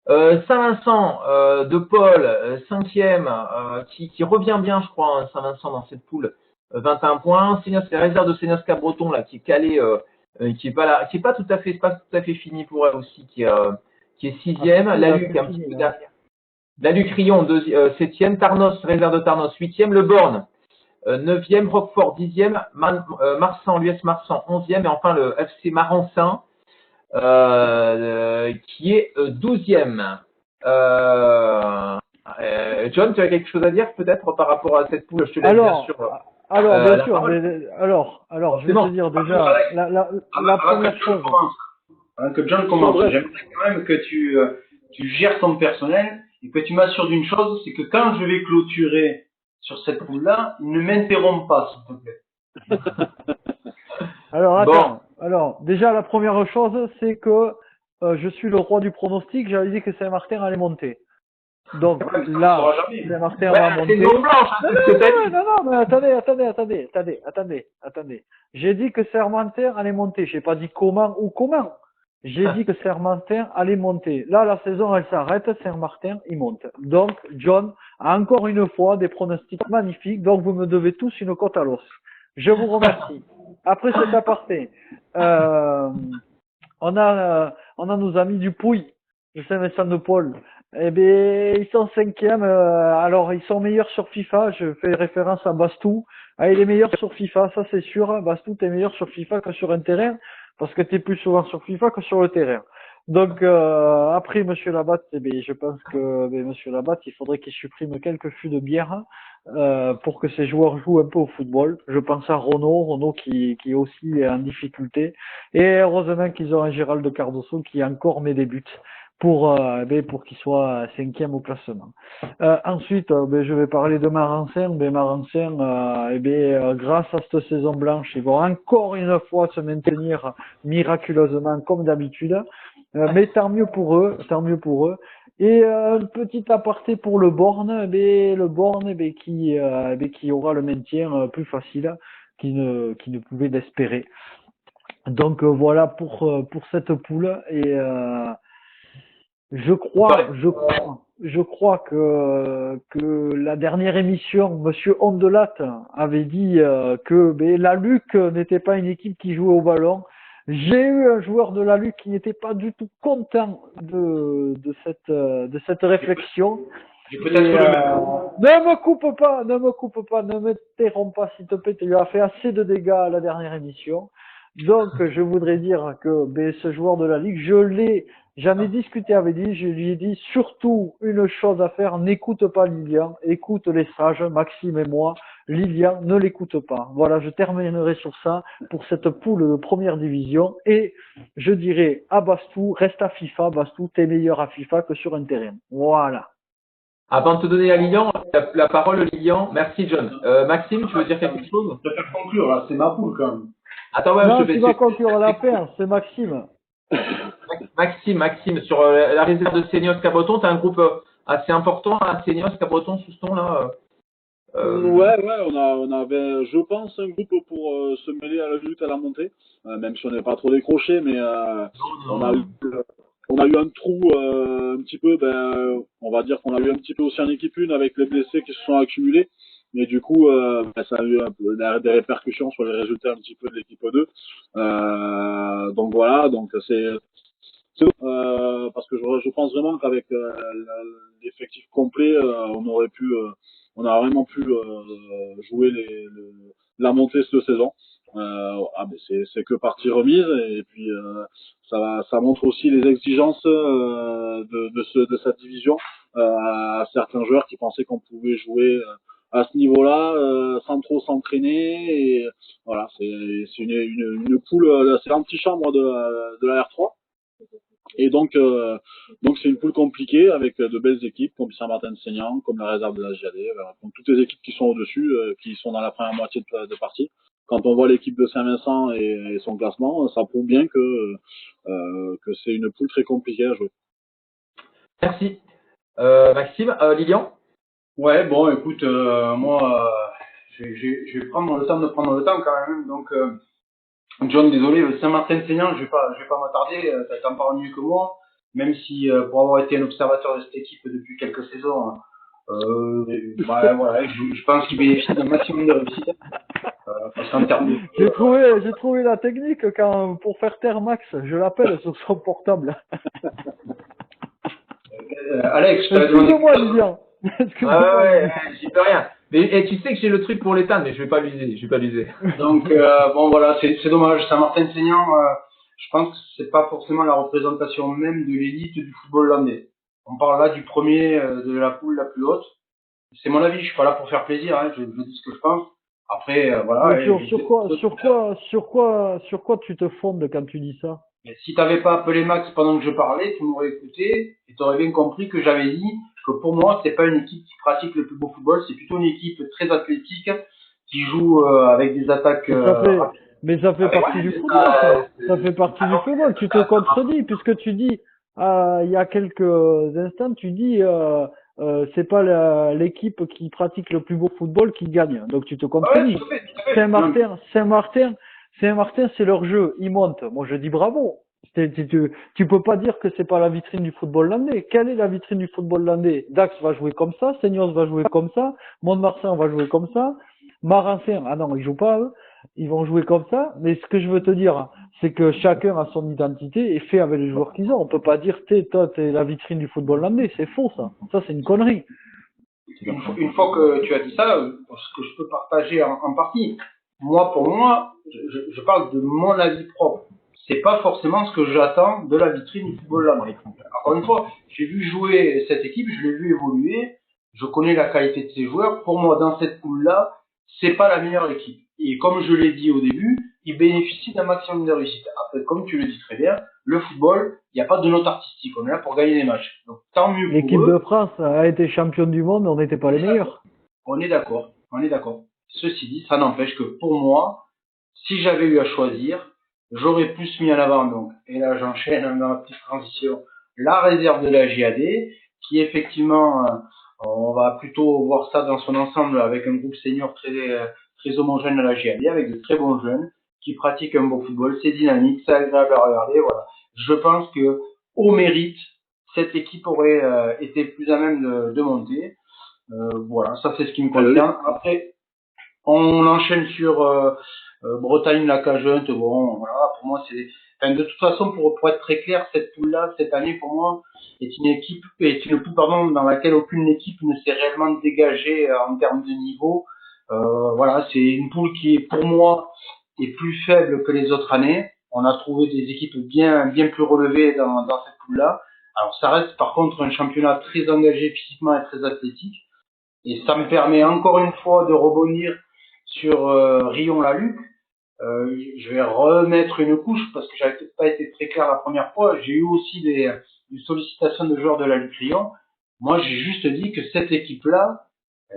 Saint-Vincent de Paul, cinquième, qui revient bien, je crois, hein, Saint-Vincent dans cette poule, 21 points. Seignos, la réserve de Seignos Cabreton là, qui est calé, qui est pas là, qui est pas tout à fait fini pour elle aussi, qui est sixième. La Luc un petit peu derrière. La Luc Rion, septième. Tarnos, réserve de Tarnos, huitième. Le Born, neuvième. Roquefort, dixième. Marsan, l'US Marsan, onzième. Et enfin le FC Marensin, qui est 12e. John, tu as quelque chose à dire peut-être par rapport à cette poule? Je te laisse bien sûr. Bien sûr. Je vais te dire déjà la première chose. Avant que John commence, j'aimerais quand même que tu gères ton personnel et que tu m'assures d'une chose, c'est que quand je vais clôturer sur cette poule-là, il ne m'interrompt pas, s'il te plaît. Alors, attends. Alors, déjà, la première chose, c'est que je suis le roi du pronostic. J'avais dit que Saint-Martin allait monter. Donc là, Saint-Martin va monter. Non, mais attendez. J'ai dit que Saint-Martin allait monter. J'ai pas dit comment ou comment. J'ai dit que Saint-Martin allait monter. Là, la saison, elle s'arrête. Saint-Martin, il monte. Donc, John a encore une fois des pronostics magnifiques. Donc, vous me devez tous une cote à l'os. Je vous remercie. Après cet aparté, on a nos amis du Pouille, de Saint-Vincent-de-Paul. Eh bien, ils sont cinquièmes. Alors, ils sont meilleurs sur FIFA. Je fais référence à Bastou. Ah, il est meilleur sur FIFA, ça c'est sûr. Bastou, t'es meilleur sur FIFA que sur un terrain, parce que t'es plus souvent sur FIFA que sur le terrain. Donc, après, Monsieur Labatte, eh bien, je pense que Monsieur Labatte, il faudrait qu'il supprime quelques fûts de bière pour que ces joueurs jouent un peu au football. Je pense à Renaud qui aussi est en difficulté. Et heureusement qu'ils ont un Gérald de Cardoso qui encore met des buts pour qu'il soit cinquième au classement. Ensuite, je vais parler de Marensin. Marensin, grâce à cette saison blanche, ils vont encore une fois se maintenir miraculeusement comme d'habitude. Mais tant mieux pour eux. Et petit aparté pour le Born, qui aura le maintien plus facile qu'il ne pouvait l'espérer. Donc voilà pour cette poule. Et je crois je crois que la dernière émission, Monsieur Ondelat avait dit que la Luc n'était pas une équipe qui jouait au ballon. J'ai eu un joueur de la Luc qui n'était pas du tout content de cette réflexion. J'ai peut-être le même. Ne me coupe pas, ne m'interromps pas s'il te plaît. Tu lui as fait assez de dégâts à la dernière émission. Donc, je voudrais dire que ce joueur de la Ligue, j'en ai discuté avec lui, je lui ai dit surtout une chose à faire, n'écoute pas Lilian, écoute les sages, Maxime et moi. Lilian, ne l'écoute pas. Voilà, je terminerai sur ça pour cette poule de première division. Et je dirais à Bastou, reste à FIFA, Bastou, t'es meilleur à FIFA que sur un terrain. Voilà. Avant de te donner à Lilian, la parole Lilian. Merci John. Maxime, tu veux dire quelque chose? Je vais faire conclure, là, c'est ma poule quand même. Attends, ouais, Non, je vais. tu vas conclure la paire, c'est Maxime. Maxime, sur la réserve de Seignos Cabreton, tu as un groupe assez important à Seignos Cabreton sous ce ton-là. Ouais, on avait, je pense, un groupe pour se mêler à la lutte à la montée, même si on n'est pas trop décroché, mais on a eu un trou un petit peu, on va dire qu'on a eu un petit peu aussi en équipe 1 avec les blessés qui se sont accumulés, mais du coup, ça a eu un peu des répercussions sur les résultats un petit peu de l'équipe 2. Donc voilà, donc parce que je pense vraiment qu'avec l'effectif complet, on a vraiment pu jouer la montée cette saison. C'est que partie remise et puis ça montre aussi les exigences de cette division à certains joueurs qui pensaient qu'on pouvait jouer à ce niveau-là sans trop s'entraîner et voilà c'est une poule, c'est l'antichambre de la R3. Et donc c'est une poule compliquée avec de belles équipes comme Saint-Martin-de-Seignan, comme la réserve de la JAD, donc toutes les équipes qui sont au-dessus, qui sont dans la première moitié de partie. Quand on voit l'équipe de Saint-Vincent et son classement, ça prouve bien que c'est une poule très compliquée à jouer. Merci. Maxime, Lilian? Ouais, bon, écoute, moi, je vais prendre le temps de prendre le temps quand même. Donc, John, désolé, Saint-Martin-de-Seignan, je vais pas m'attarder. T'en parles mieux que moi, même si pour avoir été un observateur de cette équipe depuis quelques saisons, voilà, je pense qu'il bénéficie d'un maximum de réussite. Parce qu'en termes de... J'ai trouvé la technique quand, pour faire taire Max, je l'appelle sur son portable. Alex, je t'avais demandé. Excuse-moi, Lilian. Ouais, j'y peux rien. Mais tu sais que j'ai le truc pour l'éteindre, mais je vais pas l'user. Donc bon voilà, c'est dommage. Saint-Martin-de-Seignan, je pense que c'est pas forcément la représentation même de l'élite du football landais. On parle là du premier de la poule la plus haute. C'est mon avis, je suis pas là pour faire plaisir, hein, je dis ce que je pense. Après voilà. Sur quoi tu te fondes quand tu dis ça? Mais si t'avais pas appelé Max pendant que je parlais, tu m'aurais écouté et t'aurais bien compris que j'avais dit que pour moi c'est pas une équipe qui pratique le plus beau football, c'est plutôt une équipe très athlétique qui joue avec des attaques. Mais ça fait partie du football. Ça fait partie du football. Tu te contredis puisque tu dis il y a quelques instants tu dis c'est pas l'équipe qui pratique le plus beau football qui gagne. Donc tu te contredis. Ouais, Saint-Martin, c'est leur jeu. Ils montent. Moi je dis bravo. Tu peux pas dire que c'est pas la vitrine du football landais. Quelle est la vitrine du football landais? Dax va jouer comme ça, Seignos va jouer comme ça, Mont-de-Marsan va jouer comme ça, Marensin, ah non, ils jouent pas eux, ils vont jouer comme ça. Mais ce que je veux te dire, c'est que chacun a son identité et fait avec les joueurs qu'ils ont. On peut pas dire toi t'es la vitrine du football landais, c'est faux ça. Ça c'est une connerie. Une fois que tu as dit ça, ce que je peux partager en partie, pour moi, je parle de mon avis propre. C'est pas forcément ce que j'attends de la vitrine du football landais. Encore une fois, j'ai vu jouer cette équipe, je l'ai vu évoluer, je connais la qualité de ses joueurs. Pour moi, dans cette poule-là, c'est pas la meilleure équipe. Et comme je l'ai dit au début, il bénéficie d'un maximum de réussite. Après, comme tu le dis très bien, le football, il n'y a pas de note artistique. On est là pour gagner des matchs. Donc, tant mieux pour eux. L'équipe de France a été championne du monde, on n'était pas les meilleurs. On est d'accord. Ceci dit, ça n'empêche que pour moi, si j'avais eu à choisir, j'aurais plus mis en avant, donc, et là j'enchaîne dans la petite transition, la réserve de la JAD, qui effectivement, on va plutôt voir ça dans son ensemble avec un groupe senior très homogène à la JAD, avec de très bons jeunes, qui pratiquent un beau football, c'est dynamique, c'est agréable à regarder, voilà. Je pense que, au mérite, cette équipe aurait été plus à même de monter. Voilà, ça c'est ce qui me concerne. Après, on enchaîne sur Bretagne, la Cajunt. Bon, voilà, pour moi c'est. Enfin, de toute façon, pour être très clair, cette poule-là, cette année, pour moi, est une poule, pardon, dans laquelle aucune équipe ne s'est réellement dégagée en termes de niveau. Voilà, c'est une poule qui est, pour moi, est plus faible que les autres années. On a trouvé des équipes bien plus relevées dans cette poule-là. Alors, ça reste, par contre, un championnat très engagé physiquement et très athlétique. Et ça me permet encore une fois de rebondir sur Rion-la-Luc. Je vais remettre une couche parce que j'avais peut-être pas été très clair la première fois. J'ai eu aussi des sollicitations de joueurs de la Luc Rion. Moi, j'ai juste dit que cette équipe-là,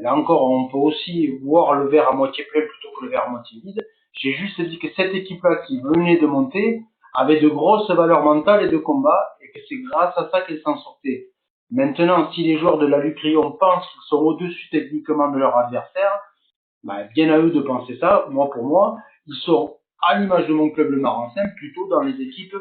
là encore, on peut aussi voir le verre à moitié plein plutôt que le verre à moitié vide. J'ai juste dit que cette équipe-là qui venait de monter avait de grosses valeurs mentales et de combat et que c'est grâce à ça qu'elle s'en sortait. Maintenant, si les joueurs de la Luc Rion pensent qu'ils sont au-dessus techniquement de leur adversaire, bah, bien à eux de penser ça. Moi, pour moi, ils sont, à l'image de mon club le Marensin, plutôt dans les équipes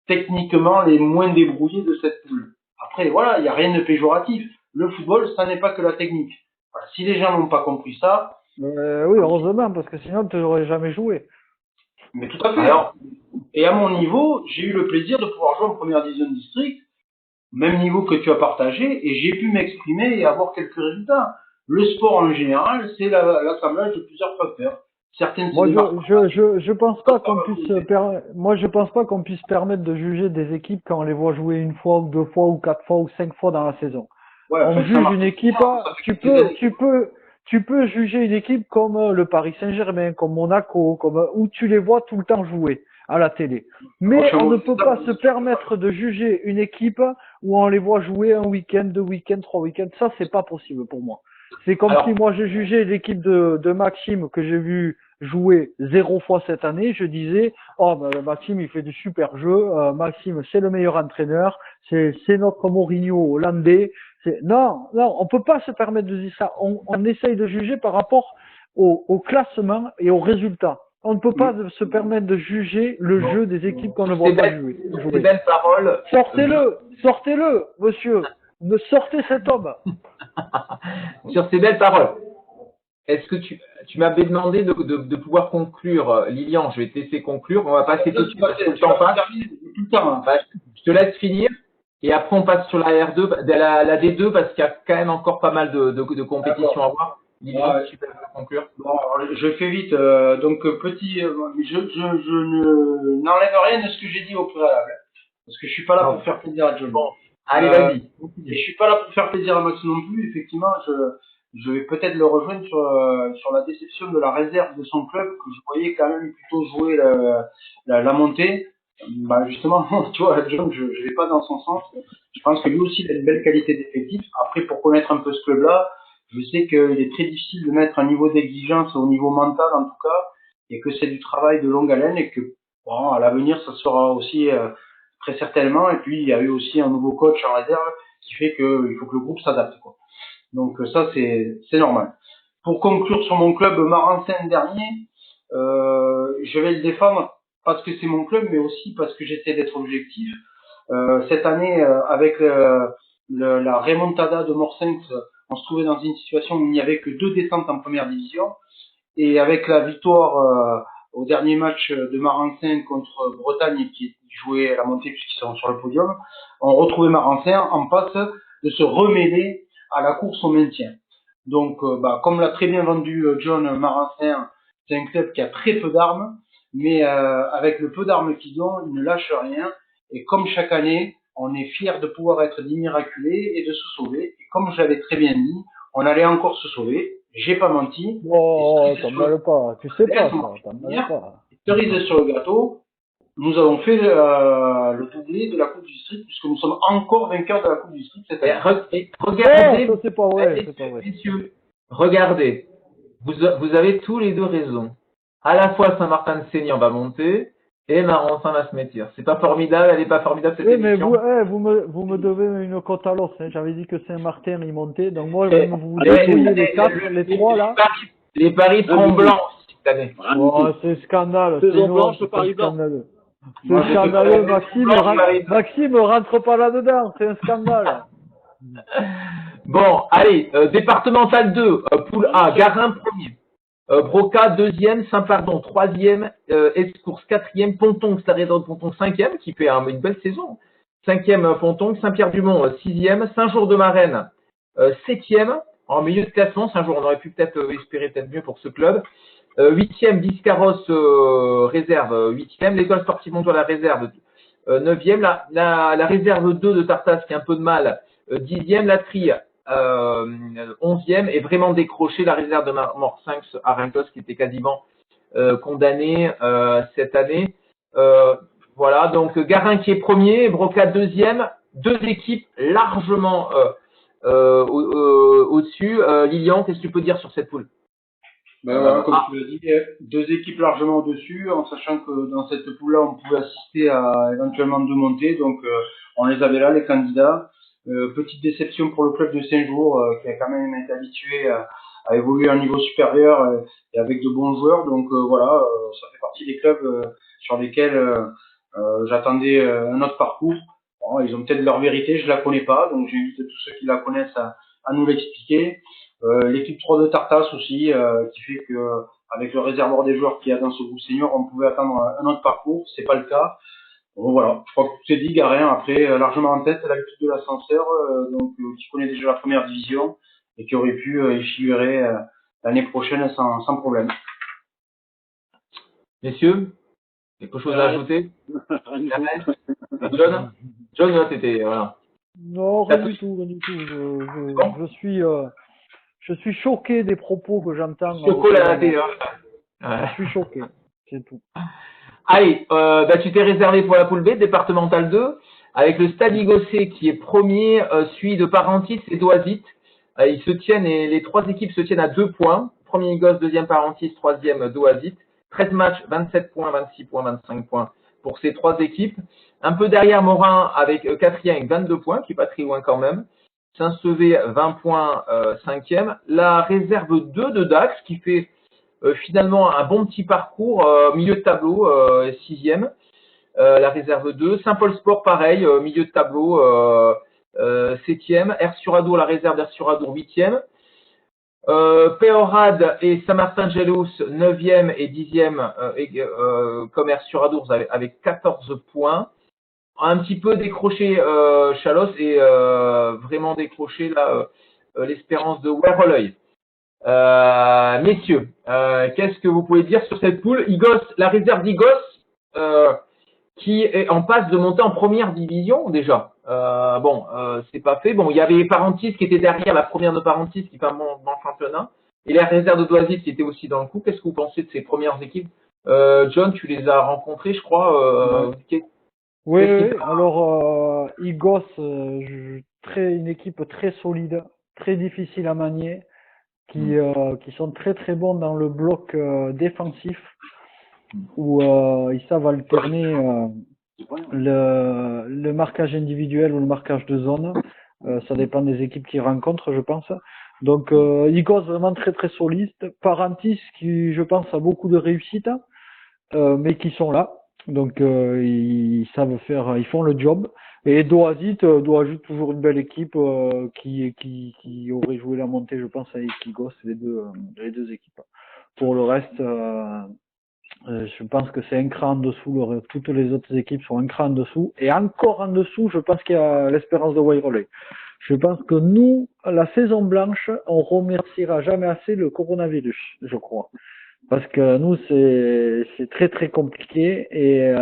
techniquement les moins débrouillées de cette poule. Après, voilà, il n'y a rien de péjoratif. Le football, ça n'est pas que la technique. Voilà, si les gens n'ont pas compris ça... Oui, heureusement, parce que sinon, tu n'aurais jamais joué. Mais tout à fait. Alors, et à mon niveau, j'ai eu le plaisir de pouvoir jouer en première division district, même niveau que tu as partagé, et j'ai pu m'exprimer et avoir quelques résultats. Le sport en général, c'est l'assemblage de plusieurs facteurs. Certaines Moi, je pense pas qu'on puisse moi, je pense pas qu'on puisse permettre de juger des équipes quand on les voit jouer une fois ou deux fois ou quatre fois ou cinq fois dans la saison. Ouais, on juge une équipe, tu peux juger une équipe comme le Paris Saint-Germain, comme Monaco, où tu les vois tout le temps jouer à la télé. Mais on ne peut pas se permettre de juger une équipe où on les voit jouer un week-end, deux week-ends, trois week-ends. Ça, c'est pas possible pour moi. C'est comme si moi je jugeais l'équipe de Maxime que j'ai vu jouer 0 fois cette année. Je disais, oh, Maxime, il fait du super jeu. Maxime, c'est le meilleur entraîneur. C'est notre Mourinho hollandais. Non, on peut pas se permettre de dire ça. On essaye de juger par rapport au classement et aux résultats. On ne peut pas se permettre de juger le jeu des équipes qu'on ne voit pas jouer. Ces belles paroles. Sortez-le, monsieur. Me sortez cet homme. Sur ces belles paroles. Est-ce que tu m'avais demandé de pouvoir conclure, Lilian, je vais te laisser conclure. On va passer tout de suite parce que tu en passes. Je te laisse finir. Et après, on passe sur la R2, la D2, parce qu'il y a quand même encore pas mal de compétitions à voir. Lilian, si tu peux conclure. Bon, je fais vite. Donc, je n'enlève rien de ce que j'ai dit au préalable. Parce que je suis pas là pour faire plaisir à John. Bon, allez, vas-y. Et je suis pas là pour faire plaisir à Max non plus. Effectivement, je vais peut-être le rejoindre sur la déception de la réserve de son club, que je voyais quand même plutôt jouer la montée. Bah, justement, tu vois, John, je vais pas dans son sens. Je pense que lui aussi, il a une belle qualité d'effectif. Après, pour connaître un peu ce club-là, je sais qu'il est très difficile de mettre un niveau d'exigence au niveau mental, en tout cas, et que c'est du travail de longue haleine et que, bon, à l'avenir, ça sera aussi, très certainement. Et puis, il y a eu aussi un nouveau coach en réserve qui fait que il faut que le groupe s'adapte, quoi. Donc, ça, c'est normal. Pour conclure sur mon club Marensin dernier, je vais le défendre parce que c'est mon club, mais aussi parce que j'essaie d'être objectif. Cette année, avec la remontada de Morsinx, on se trouvait dans une situation où il n'y avait que 2 descentes en première division. Et avec la victoire au dernier match de Marensin contre Bretagne, qui jouait la montée puisqu'ils sont sur le podium, on retrouvait Marensin en passe de se remêler à la course au maintien. Donc, comme l'a très bien vendu John, Marensin, c'est un club qui a très peu d'armes, mais avec le peu d'armes qu'ils ont, ils ne lâchent rien. Et comme chaque année, on est fiers de pouvoir être des miraculés et de se sauver. Et comme je l'avais très bien dit, on allait encore se sauver. J'ai pas menti. Oh, t'emballes pas. Tu sais pas, ça. T'emballes pas. Cerise sur le gâteau, nous avons fait le doublé de la Coupe du District, puisque nous sommes encore vainqueurs de la Coupe du District cette année. Regardez, ça, c'est pas vrai, c'est pas vrai. Messieurs, regardez, vous avez tous les deux raison. À la fois Saint-Martin-de-Seignan va monter et Marensin va se mettre. C'est pas formidable, elle est pas formidable cette émission. Mais vous me devez une cote à l'os. Hein. J'avais dit que Saint-Martin y montait, donc moi vous dépouillez les 4, les 3 là. Les paris seront blancs cette année. Oh, c'est scandale. Saison blanche, le Paris blanc. Moi, C'est je te scandaleux, connais. Maxime rentre pas là-dedans, c'est un scandale. Bon, allez, départemental 2, poule A, Garin premier, Broca deuxième, Saint-Pardon troisième, Escourse quatrième, Pontongue, la réserve de Pontongue cinquième, qui fait une belle saison. Cinquième Pontongue, Saint-Pierre-du-Mont sixième, Saint-Jour-de-Marraine septième, en milieu de classement. Saint-Jour, on aurait pu peut-être espérer peut-être mieux pour ce club. Huitième, Biscarrosse réserve huitième, l'école sportive Montois la réserve neuvième, la réserve 2 de Tartas qui a un peu de mal, dixième, la Trie onzième, et vraiment décroché la réserve de Morsinx à Rincos qui était quasiment condamné cette année. Voilà, donc Garin qui est premier, Broca deuxième, deux équipes largement au-dessus. Lilian, qu'est-ce que tu peux dire sur cette poule? Ben voilà, comme tu l'as dit, deux équipes largement au-dessus, en sachant que dans cette poule-là, on pouvait assister à éventuellement deux montées, donc on les avait là, les candidats. Petite déception pour le club de Saint-Jour, qui a quand même été habitué à évoluer à un niveau supérieur et avec de bons joueurs, donc voilà, ça fait partie des clubs sur lesquels j'attendais un autre parcours. Bon, ils ont peut-être leur vérité, je la connais pas, donc j'invite tous ceux qui la connaissent à nous l'expliquer. L'équipe 3 de Tartas aussi, qui fait que avec le réservoir des joueurs qu'il y a dans ce groupe senior, on pouvait attendre un autre parcours. C'est pas le cas. Bon voilà, je crois que tout est dit. Garin après largement en tête, l'habitude de l'ascenseur, donc qui connaît déjà la première division et qui aurait pu y figurer l'année prochaine sans problème. Messieurs, quelque chose à ajouter? John, là, t'étais, voilà. Non, rien du tout, rien du tout. Je suis choqué des propos que j'entends. Je suis choqué, c'est tout. Allez, tu t'es réservé pour la poule B, départemental 2, avec le Stade Ligossé qui est premier, suivi de Parentis et d'Oisite. Ils se tiennent, les trois équipes se tiennent à 2 points. Premier Ligos, deuxième Parentis, troisième d'Oisite. 13 matchs, 27 points, 26 points, 25 points pour ces trois équipes. Un peu derrière Morin avec quatrième avec 22 points, qui est pas très loin quand même. Saint-Sevé, 20 points, cinquième. La réserve 2 de Dax qui fait finalement un bon petit parcours, milieu de tableau, sixième. La réserve 2. Saint-Paul Sport, pareil, milieu de tableau, septième. Air-sur-Adour, la réserve d'Air-sur-Adour, huitième. Péorade et Saint-Martin-de-Gelous, 9e et 10e, comme Air-sur-Adour avec 14 points. Un petit peu décroché Chalos et vraiment décroché là l'Espérance de Werreleuil. Messieurs, qu'est-ce que vous pouvez dire sur cette poule? Igos, la réserve d'Igos, qui est en passe de monter en première division déjà. C'est pas fait. Bon, il y avait Parentis qui était derrière, la première de Parentis qui fait un bon championnat, et la réserve de Doisite qui était aussi dans le coup. Qu'est-ce que vous pensez de ces premières équipes? John, tu les as rencontrées, je crois. Oui. Alors Igos, une équipe très solide, très difficile à manier, qui sont très très bons dans le bloc défensif, où ils savent alterner le marquage individuel ou le marquage de zone. Ça dépend des équipes qu'ils rencontrent, je pense. Donc Igos vraiment très très solide. Parentis qui, je pense, a beaucoup de réussite, mais qui sont là. Donc ils savent faire, ils font le job. Et Doazit toujours une belle équipe qui aurait joué la montée, je pense, avec Igos, les deux équipes. Pour le reste, je pense que c'est un cran en dessous. Toutes les autres équipes sont un cran en dessous. Et encore en dessous, je pense qu'il y a l'Espérance de Wireley. Je pense que nous, la saison blanche, on remerciera jamais assez le coronavirus, je crois. Parce que nous, c'est très très compliqué et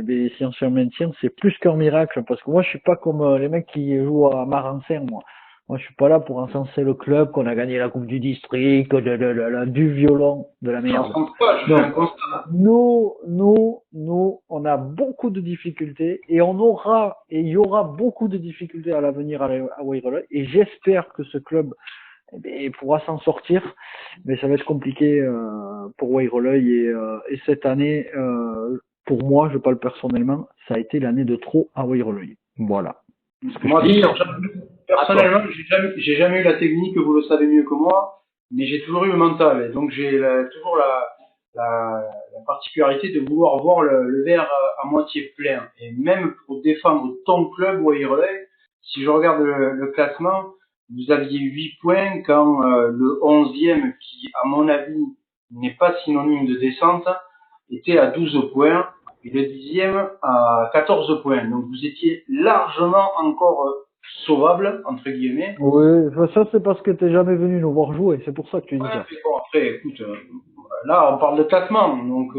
bien, si on se maintient, c'est plus qu'un miracle. Parce que moi, je suis pas comme les mecs qui jouent à Marensin, moi. Moi, je suis pas là pour encenser le club qu'on a gagné la Coupe du District, du violon, de la merde. Donc, nous, on a beaucoup de difficultés et il y aura beaucoup de difficultés à l'avenir à Wireley. Et j'espère que ce club pourra s'en sortir, mais ça va être compliqué pour Wireley et cette année, pour moi, je parle personnellement, ça a été l'année de trop à Wireley. Voilà. Moi, personnellement, j'ai jamais eu la technique, vous le savez mieux que moi, mais j'ai toujours eu le mental. Et donc j'ai toujours la particularité de vouloir voir le verre à moitié plein. Et même pour défendre ton club Waverley, si je regarde le classement, vous aviez 8 points quand le 11e, qui à mon avis n'est pas synonyme de descente, était à 12 points et le 10e à 14 points. Donc vous étiez largement encore sauvable, entre guillemets. Oui, ça c'est parce que t'es jamais venu nous voir jouer, c'est pour ça que tu dis ça. Bon, après, écoute, là on parle de classement, donc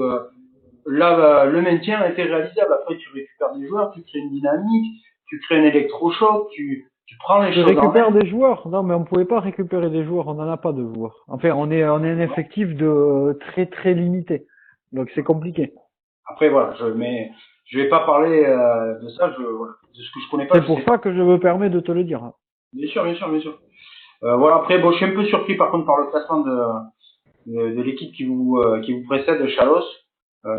là le maintien a été réalisable. Après tu récupères des joueurs, tu crées une dynamique, tu crées un électrochoc, tu prends les Tu choses en récupères main. des joueurs? Non, mais on pouvait pas récupérer des joueurs, on n'en a pas de joueurs. Enfin, on est un effectif de très très limité, donc c'est compliqué. Après voilà, je vais pas parler de ça, voilà, de ce que je connais pas. C'est pour ça que je me permets de te le dire. Bien sûr, bien sûr, bien sûr. Voilà, après, bon, je suis un peu surpris par contre par le classement de l'équipe qui vous précède, Chalos.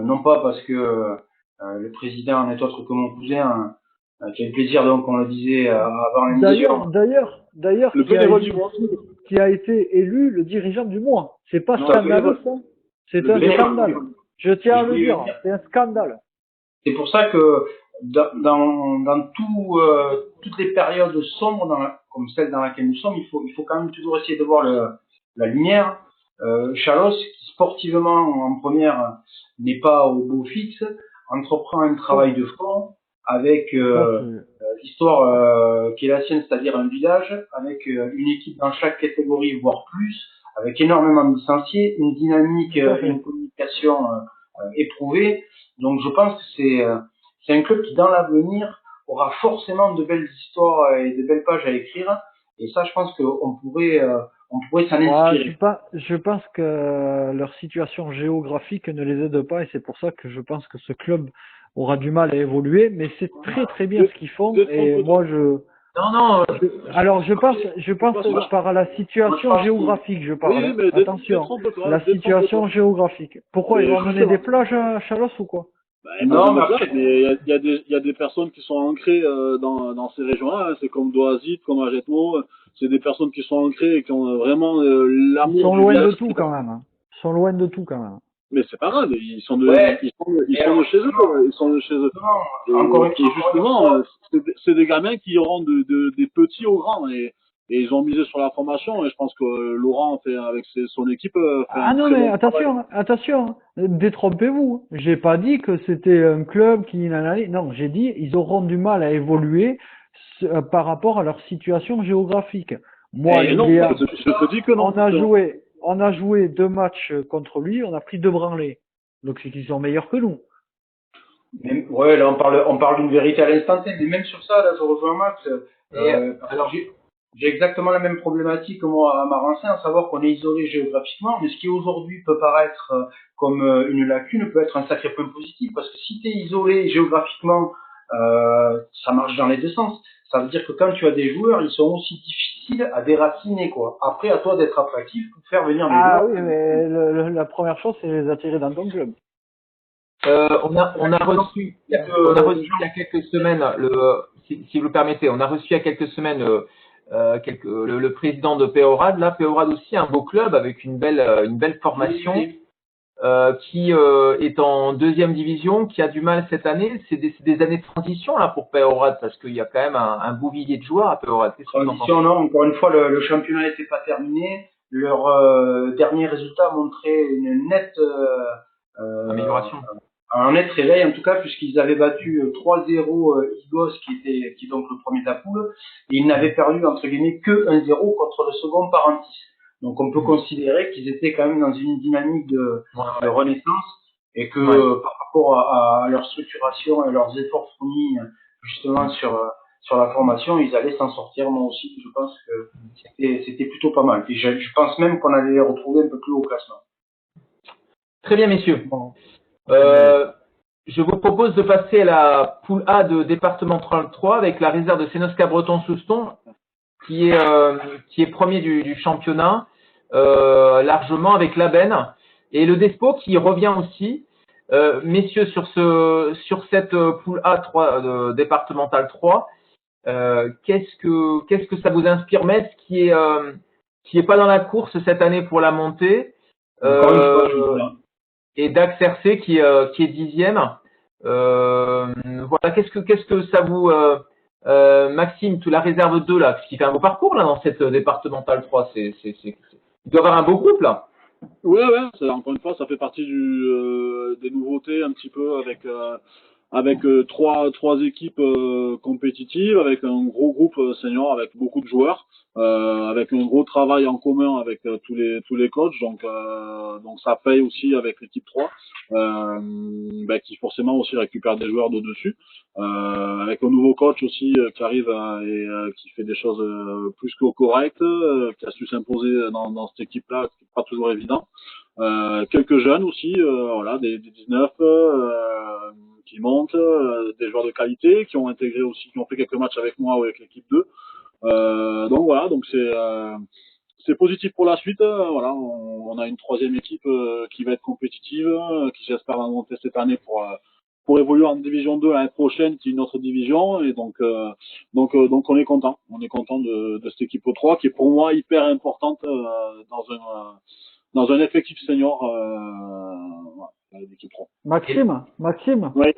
Non pas parce que le président n'est autre que mon cousin, qui a eu le plaisir, donc, on le disait avant l'émission. D'ailleurs, Le bénévole du mois. qui a été élu le dirigeant du mois. C'est pas Non, scandaleux, ça? C'est le un bénévole. scandale. Je tiens à Je le voulais dire. le dire. C'est un scandale. C'est pour ça que dans toutes les périodes sombres, comme celle dans laquelle nous sommes, il faut quand même toujours essayer de voir la lumière. Chalos, qui sportivement en première n'est pas au beau fixe, entreprend un travail de fond avec l'histoire qui est la sienne, c'est-à-dire un village, avec une équipe dans chaque catégorie, voire plus, avec énormément de licenciés, une dynamique, une communication éprouvée. Donc je pense que c'est un club qui dans l'avenir aura forcément de belles histoires et de belles pages à écrire. Et ça, je pense qu'on pourrait s'en inspirer. Je pense que leur situation géographique ne les aide pas et c'est pour ça que je pense que ce club aura du mal à évoluer, mais c'est très très bien ce qu'ils font et moi alors je pense par la situation géographique, je parle. Oui, mais attention, la situation géographique. Pourquoi ils vont mener des plages à Chalos ou quoi? Non, mais après, il y a des personnes qui sont ancrées dans ces régions-là. Hein. C'est comme Doazit, comme Agetmo. C'est des personnes qui sont ancrées et qui ont vraiment l'amour. Ils sont loin de tout quand même. Ils sont loin de tout quand même. Mais c'est pas grave, ils sont de chez eux. Ils sont de chez eux. Encore et justement, c'est des gamins qui iront des petits aux grands et ils ont misé sur la formation et je pense que Laurent fait avec son équipe. Non mais attention, détrompez-vous. J'ai pas dit que c'était un club qui non, j'ai dit ils auront du mal à évoluer par rapport à leur situation géographique. Moi, je te dis que non. On a joué 2 matchs contre lui, on a pris 2 branlés. Donc c'est qu'ils sont meilleurs que nous. Ouais, là on parle d'une vérité à l'instant T, mais même sur ça, là je rejoins Max. Alors j'ai exactement la même problématique que moi à Marensin, à savoir qu'on est isolé géographiquement, mais ce qui aujourd'hui peut paraître comme une lacune peut être un sacré point positif, parce que si tu es isolé géographiquement, ça marche dans les deux sens. Ça veut dire que quand tu as des joueurs, ils sont aussi difficiles à déraciner, quoi. Après, à toi d'être attractif pour faire venir les joueurs. Ah oui, mais la première chose, c'est les attirer dans ton club. On a reçu il y a quelques semaines, si vous le permettez, on a reçu il y a quelques semaines le président de Peorad. Là, Peorad aussi, un beau club avec une belle formation. Qui est en 2e division, qui a du mal cette année. C'est des années de transition là pour Peorad parce qu'il y a quand même un beau vivier de joueurs à Peorad. Transition, non. Encore une fois, le championnat n'était pas terminé. Leur dernier résultat montrait une nette amélioration. Un net réveil en tout cas, puisqu'ils avaient battu 3-0 Igos, qui est donc le premier de la poule, et ils n'avaient perdu entre guillemets que 1-0 contre le second Parentis. Donc on peut considérer qu'ils étaient quand même dans une dynamique de renaissance et que par rapport à leur structuration et leurs efforts fournis justement sur la formation, ils allaient s'en sortir. Moi aussi, je pense que c'était plutôt pas mal. Et je pense même qu'on allait les retrouver un peu plus haut au classement. Très bien, messieurs. Je vous propose de passer à la poule A de départemental 3 avec la réserve de Sénosca Breton-Souston qui est premier du championnat largement avec l'Aben et le Despo qui revient aussi. Messieurs, sur cette poule A3 départemental 3, qu'est-ce que ça vous inspire, Metz, qui est pas dans la course cette année pour la montée? et Dax RC qui est 10e. Voilà, qu'est-ce que ça vous Maxime, tu la réserve 2 là, qui fait un beau parcours là dans cette départementale 3, il doit y avoir un beau groupe là. Ouais, encore une fois, ça fait partie des nouveautés un petit peu avec trois équipes compétitives, avec un gros groupe senior, avec beaucoup de joueurs, avec un gros travail en commun avec tous les coachs, donc ça paye aussi avec l'équipe 3, qui forcément aussi récupère des joueurs de dessus, avec un nouveau coach aussi qui arrive et qui fait des choses plus que correctes, qui a su s'imposer dans cette équipe-là, qui n'est pas toujours évident. Quelques jeunes aussi, voilà, des 19 qui montent, des joueurs de qualité qui ont intégré aussi, qui ont fait quelques matchs avec moi ou avec l'équipe 2. Donc voilà, donc c'est positif pour la suite. Voilà, on a une troisième équipe qui va être compétitive, qui j'espère va monter cette année pour évoluer en division 2 l'année prochaine, qui est une autre division, et donc on est content. On est content de cette équipe 3 qui est pour moi hyper importante dans un effectif senior l'équipe 3. Maxime, Oui.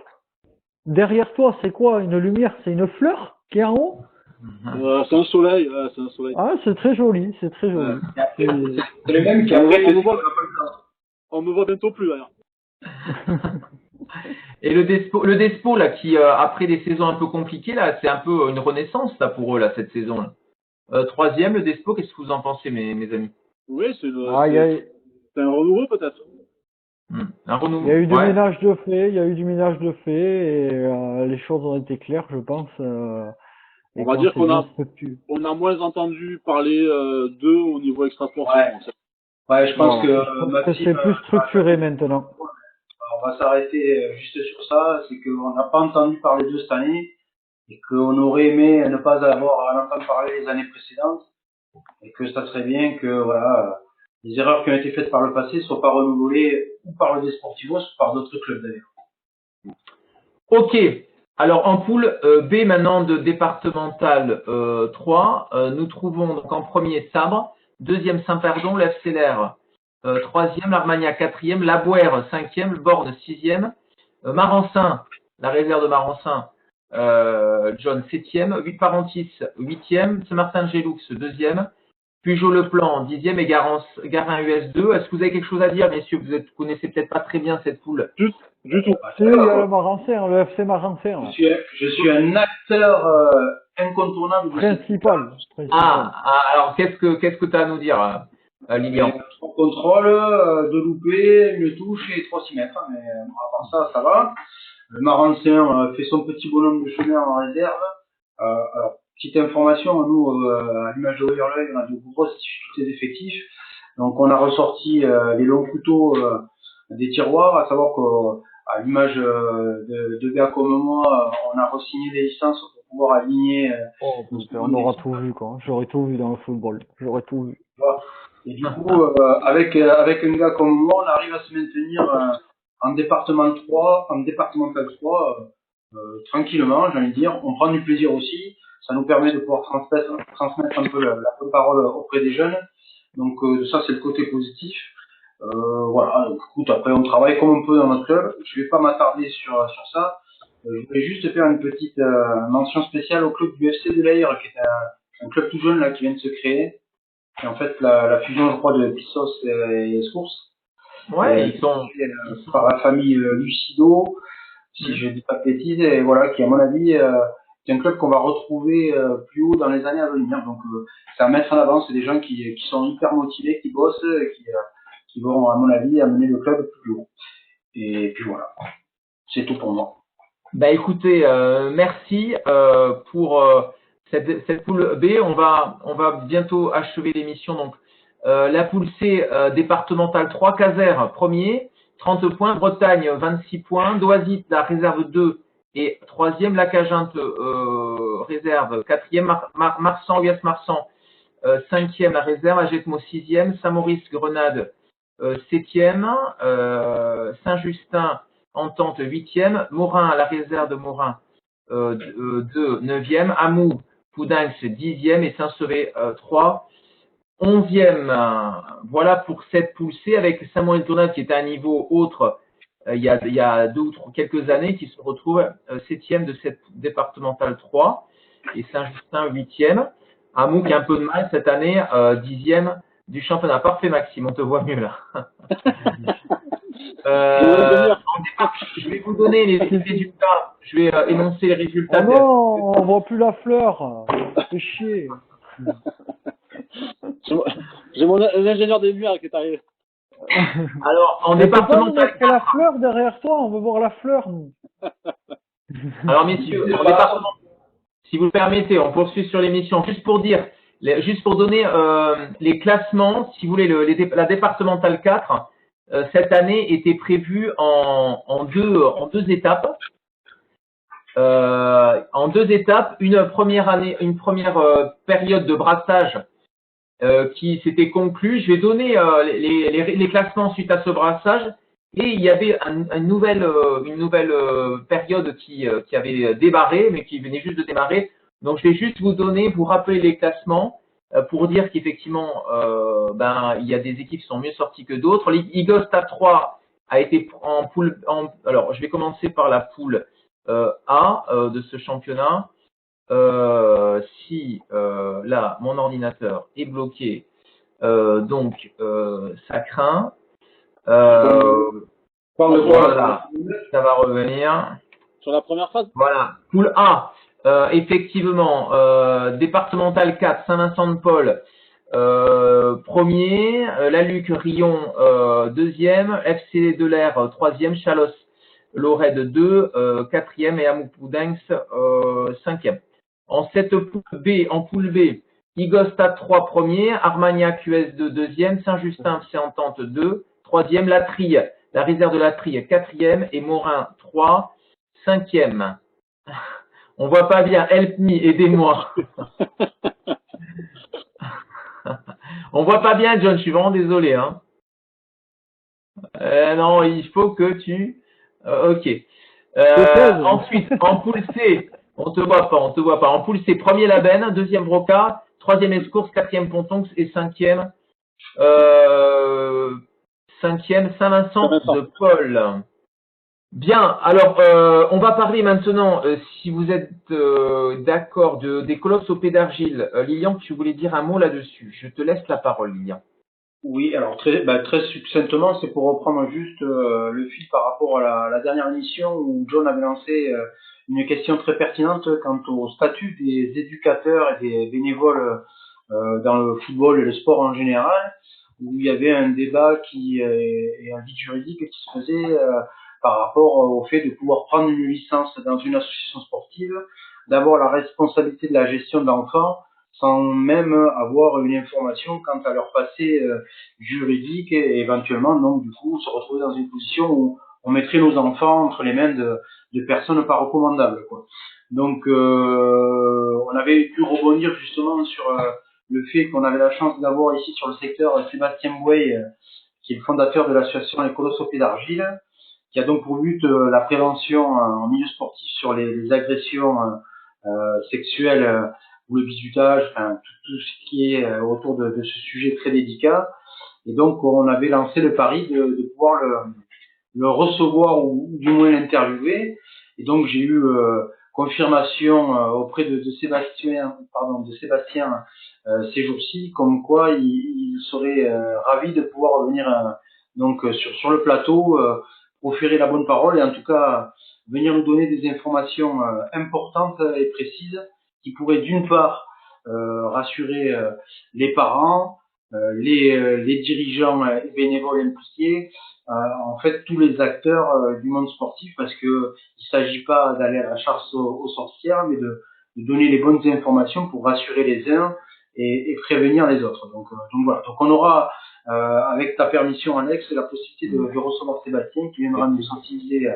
derrière toi, c'est quoi? Une lumière? C'est une fleur qui est en haut? C'est un soleil. Ah, c'est très joli, c'est très joli. C'est le même qui a on me voit bientôt plus d'ailleurs. Et le Despo là, qui après des saisons un peu compliquées là, c'est un peu une renaissance là pour eux là cette saison là. Troisième, le Despo, qu'est-ce que vous en pensez mes amis? Oui, c'est un renouveau peut-être. Un renouveau. Il y a eu du ménage de fait, et les choses ont été claires, je pense. On va dire qu'on a moins entendu parler d'eux au niveau extra-sportif. Ouais, je pense que c'est plus structuré maintenant. On va s'arrêter juste sur ça, c'est qu'on n'a pas entendu parler d'eux cette année et qu'on aurait aimé ne pas avoir à en entendre parler les années précédentes et que ça serait bien que voilà, les erreurs qui ont été faites par le passé soient pas renouvelées ou par le Desportivo, ou par d'autres clubs d'ailleurs. Ok. Alors en poule B maintenant de départemental 3, nous trouvons donc en premier Sabre, deuxième Saint-Perdon, l'FCLR, troisième l'Armagnac, quatrième Labouère, cinquième, Borne, sixième, Marensin, la réserve de Marensin, John, septième, Parentis, huitième, Saint-Martin-de-Géloux, deuxième, Pujol-le-Plan, dixième et Garin US2. Est-ce que vous avez quelque chose à dire, messieurs? Vous connaissez peut-être pas très bien cette poule. Du tout. Si, il y a le Marensin, le FC Marensin. Je suis un acteur incontournable principal. Alors qu'est-ce que tu as à nous dire, Lilian? 3 contrôles, 2 loupés, une touche et 3 6 mètres. Mais à part ça va. Le Marensin fait son petit bonhomme de chemin en réserve. Alors, petite information, nous, à l'image de Overlay, on a de grosses difficultés d'effectifs. Donc, on a ressorti les longs couteaux des tiroirs, à savoir qu'à l'image de gars comme moi, on a re-signé des licences pour pouvoir aligner. On aura tout vu, quoi. J'aurais tout vu dans le football. J'aurais tout vu. Et du coup, avec un gars comme moi, on arrive à se maintenir en départemental 3, tranquillement, j'ai envie de dire. On prend du plaisir aussi. Ça nous permet de pouvoir transmettre un peu la bonne parole auprès des jeunes. Donc ça, c'est le côté positif. Voilà. Écoute, après, on travaille comme on peut dans notre club. Je vais pas m'attarder sur ça. Je voulais juste faire une petite mention spéciale au club du FC de l'Aïr, qui est un club tout jeune là qui vient de se créer. Et en fait, la fusion, je crois, de Pissos et Source. Ouais, ils sont par la famille Lucido, si je dis pas de bêtises, et voilà, qui à mon avis est un club qu'on va retrouver plus haut dans les années à venir. Donc c'est à mettre en avant, c'est des gens qui sont hyper motivés, qui bossent, qui vont à mon avis amener le club plus haut. Et puis voilà, c'est tout pour moi. Bah écoutez, merci pour cette poule B. On va bientôt achever l'émission. Donc la poule C, départementale 3, Caser, premier, 30 points, Bretagne, 26 points, Doisy, la réserve 2 et troisième, Lacaginte, réserve, quatrième, Marsan, US Marsan, cinquième, la réserve, Agetmo, sixième, Saint-Maurice, Grenade, septième, Saint-Justin, Entente, huitième, Morin, la réserve de Morin, 2, neuvième, Amou, Poudinx, dixième et Saint-Sevé, 3. 11e, voilà pour cette poule C avec Saint-Maurice Donat qui était à un niveau autre il y a quelques années, qui se retrouve 7e de cette départementale 3 et Saint-Justin 8e. Hamou qui a un peu de mal cette année, 10e du championnat. Parfait Maxime, on te voit mieux là. Je vais vous donner les résultats. Je vais énoncer les résultats. Oh non, on voit plus la fleur. C'est chier. J'ai mon ingénieur des lumières qui est arrivé. Alors, en Mais départemental. mettre la fleur derrière toi, on veut voir la fleur, nous. Alors, messieurs, en département, si vous le permettez, on poursuit sur l'émission. Juste pour dire, juste pour donner les classements, si vous voulez, la départementale 4, cette année était prévue en deux étapes. En deux étapes, une première période de brassage qui s'était conclue. Je vais donner les classements suite à ce brassage. Et il y avait une nouvelle période qui avait démarré, mais qui venait juste de démarrer. Donc, je vais juste vous rappeler les classements pour dire qu'effectivement, il y a des équipes qui sont mieux sorties que d'autres. L'Eagle Stade 3 a été en poule. Alors, je vais commencer par la poule A de ce championnat. Si là, mon ordinateur est bloqué, donc ça craint. Voilà, ça va revenir. Sur la première phase. Voilà, poule A, effectivement, départemental 4, Saint-Vincent-de-Paul, premier, la Luc Rion, deuxième, FC de l'Air, troisième, Chalos Lorette 2, quatrième et Amoupoudenx, cinquième. En poule B, Igostad 3 premier, Armagnac US2 deuxième, Saint-Justin Entente 2, troisième, La Trille, la réserve de La Trille quatrième et Morin 3, cinquième. On voit pas bien, help me, aidez-moi. On voit pas bien, John, je suis vraiment désolé. Hein. Non, il faut que tu… ok. Ensuite, en poule C, on te voit pas. En poule C, premier Labenne, deuxième Broca, troisième Escourse, quatrième Pontonx et cinquième Saint-Vincent de Paul. Bien, alors on va parler maintenant, si vous êtes d'accord, des colosses au P d'argile. Lilian, tu voulais dire un mot là-dessus. Je te laisse la parole, Lilian. Oui, alors très succinctement, c'est pour reprendre juste le fil par rapport à la dernière émission où John avait lancé une question très pertinente quant au statut des éducateurs et des bénévoles dans le football et le sport en général, où il y avait un débat et un vide juridique qui se faisait par rapport au fait de pouvoir prendre une licence dans une association sportive, d'avoir la responsabilité de la gestion de l'enfant, sans même avoir une information quant à leur passé juridique et éventuellement donc du coup se retrouver dans une position où on mettrait nos enfants entre les mains de personnes pas recommandables, quoi. Donc on avait pu rebondir justement sur le fait qu'on avait la chance d'avoir ici sur le secteur Sébastien Bouey, qui est le fondateur de l'association Les Colosses au Pied d'Argile, qui a donc pour but la prévention en milieu sportif sur les agressions sexuelles ou le bizutage, enfin tout ce qui est autour de ce sujet très délicat. Et donc on avait lancé le pari de pouvoir le recevoir ou du moins l'interviewer. Et donc j'ai eu confirmation auprès de Sébastien ces jours-ci, comme quoi il serait ravi de pouvoir venir donc sur le plateau proférer la bonne parole et en tout cas venir nous donner des informations importantes et précises qui pourraient d'une part rassurer les parents, les dirigeants et bénévoles impliqués, en fait tous les acteurs du monde sportif, parce que il s'agit pas d'aller à la chasse aux sorcières, mais de donner les bonnes informations pour rassurer les uns et prévenir les autres. Donc voilà. Donc on aura avec ta permission, Alex, la possibilité de recevoir Sébastien qui viendra nous sensibiliser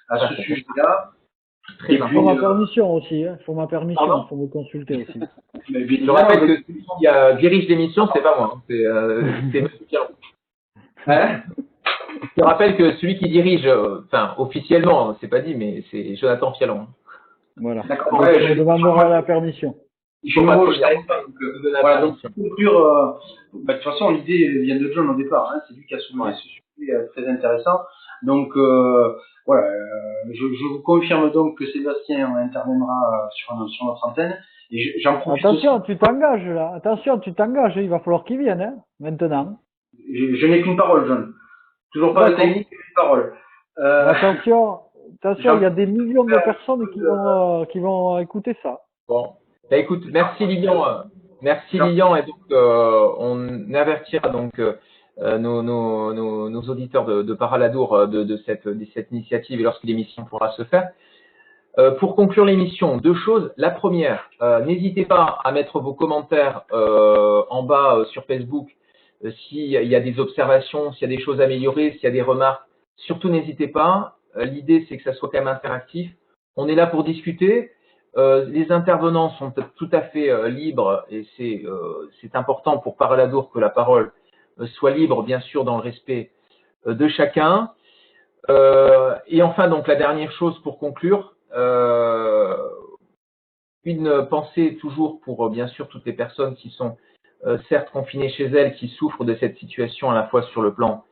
à ce sujet-là. Il faut ma permission aussi, hein. Faut ma permission, faut me consulter aussi. Je rappelle que celui qui dirige l'émission, c'est pas moi, hein. C'est Monsieur Pialon. Hein? Je rappelle que celui qui dirige, enfin officiellement, c'est pas dit, mais c'est Jonathan Pialon. Voilà. D'accord. Ouais, je demanderai la permission. Je Faut pas ne trop je dire. savais pas. Donc, De la voilà, donc transition. pour conclure, de toute façon, l'idée vient de John au départ. Hein, c'est lui qui a soulevé Ouais. ce sujet très intéressant. Donc, voilà, je vous confirme donc que Sébastien interviendra sur notre antenne. Et j'en profite Attention, aussi. tu t'engages là. Attention, tu t'engages. Il va falloir qu'il vienne, hein, maintenant. Je n'ai qu'une parole, John. Toujours pas de D'accord. technique, qu'une parole. Attention, attention, il y a des millions de faire personnes qui vont écouter ça. Bon. Bah, écoute, merci Lilian. Merci Jean- Lilian. Et donc, on avertira donc nos auditeurs de Paraladour de cette initiative et lorsque l'émission pourra se faire. Pour conclure l'émission, deux choses. La première, n'hésitez pas à mettre vos commentaires en bas sur Facebook s'il y a des observations, s'il y a des choses à améliorer, s'il y a des remarques. Surtout, n'hésitez pas. L'idée, c'est que ça soit quand même interactif. On est là pour discuter. Les intervenants sont tout à fait libres et c'est important pour Paraladour que la parole soit libre, bien sûr, dans le respect de chacun. Et enfin, donc la dernière chose pour conclure, une pensée toujours pour bien sûr toutes les personnes qui sont certes confinées chez elles, qui souffrent de cette situation à la fois sur le plan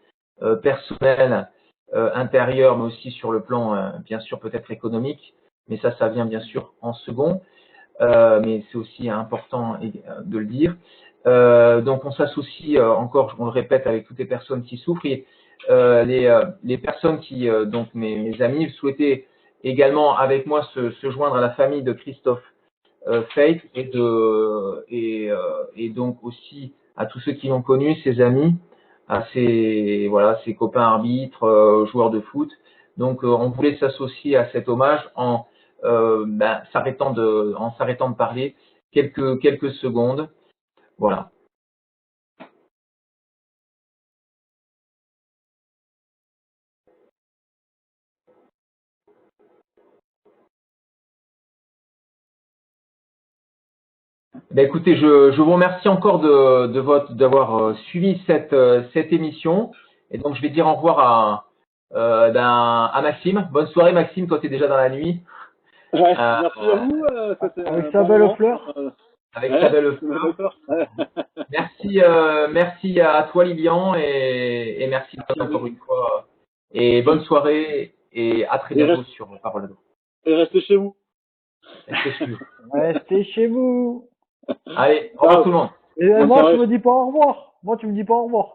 personnel, intérieur, mais aussi sur le plan bien sûr peut-être économique. Mais ça vient bien sûr en second. Mais c'est aussi important de le dire. Donc on s'associe encore, on le répète, avec toutes les personnes qui souffrent et les personnes qui, donc mes amis, souhaitaient également avec moi se joindre à la famille de Christophe Fate et donc aussi à tous ceux qui l'ont connu, ses amis, à ses copains arbitres, joueurs de foot. Donc on voulait s'associer à cet hommage en s'arrêtant de parler quelques secondes. Voilà. Ben écoutez, je vous remercie encore d'avoir suivi cette émission. Et donc je vais dire au revoir à Maxime. Bonne soirée Maxime, toi tu es déjà dans la nuit. Ouais, merci à vous. C'était Avec un sa bon belle moment. fleur. Avec Ouais, ta belle c'est ma fleur. belle fleur. Merci à toi Lilian et merci encore une fois. Et bonne soirée et à très bientôt sur Parole d'eau. Et restez chez vous. Restez chez vous. Allez, au revoir tout le monde. Et Bonne moi, soirée. tu me dis pas au revoir. Moi, tu me dis pas au revoir.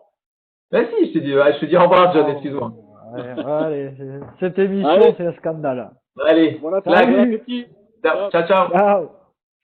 Ben si, je te dis au revoir John, excuse-moi. Allez, cette émission, Allez. c'est un scandale. Allez, Bon claque. appétit. Salut. Ciao, ciao. Ciao.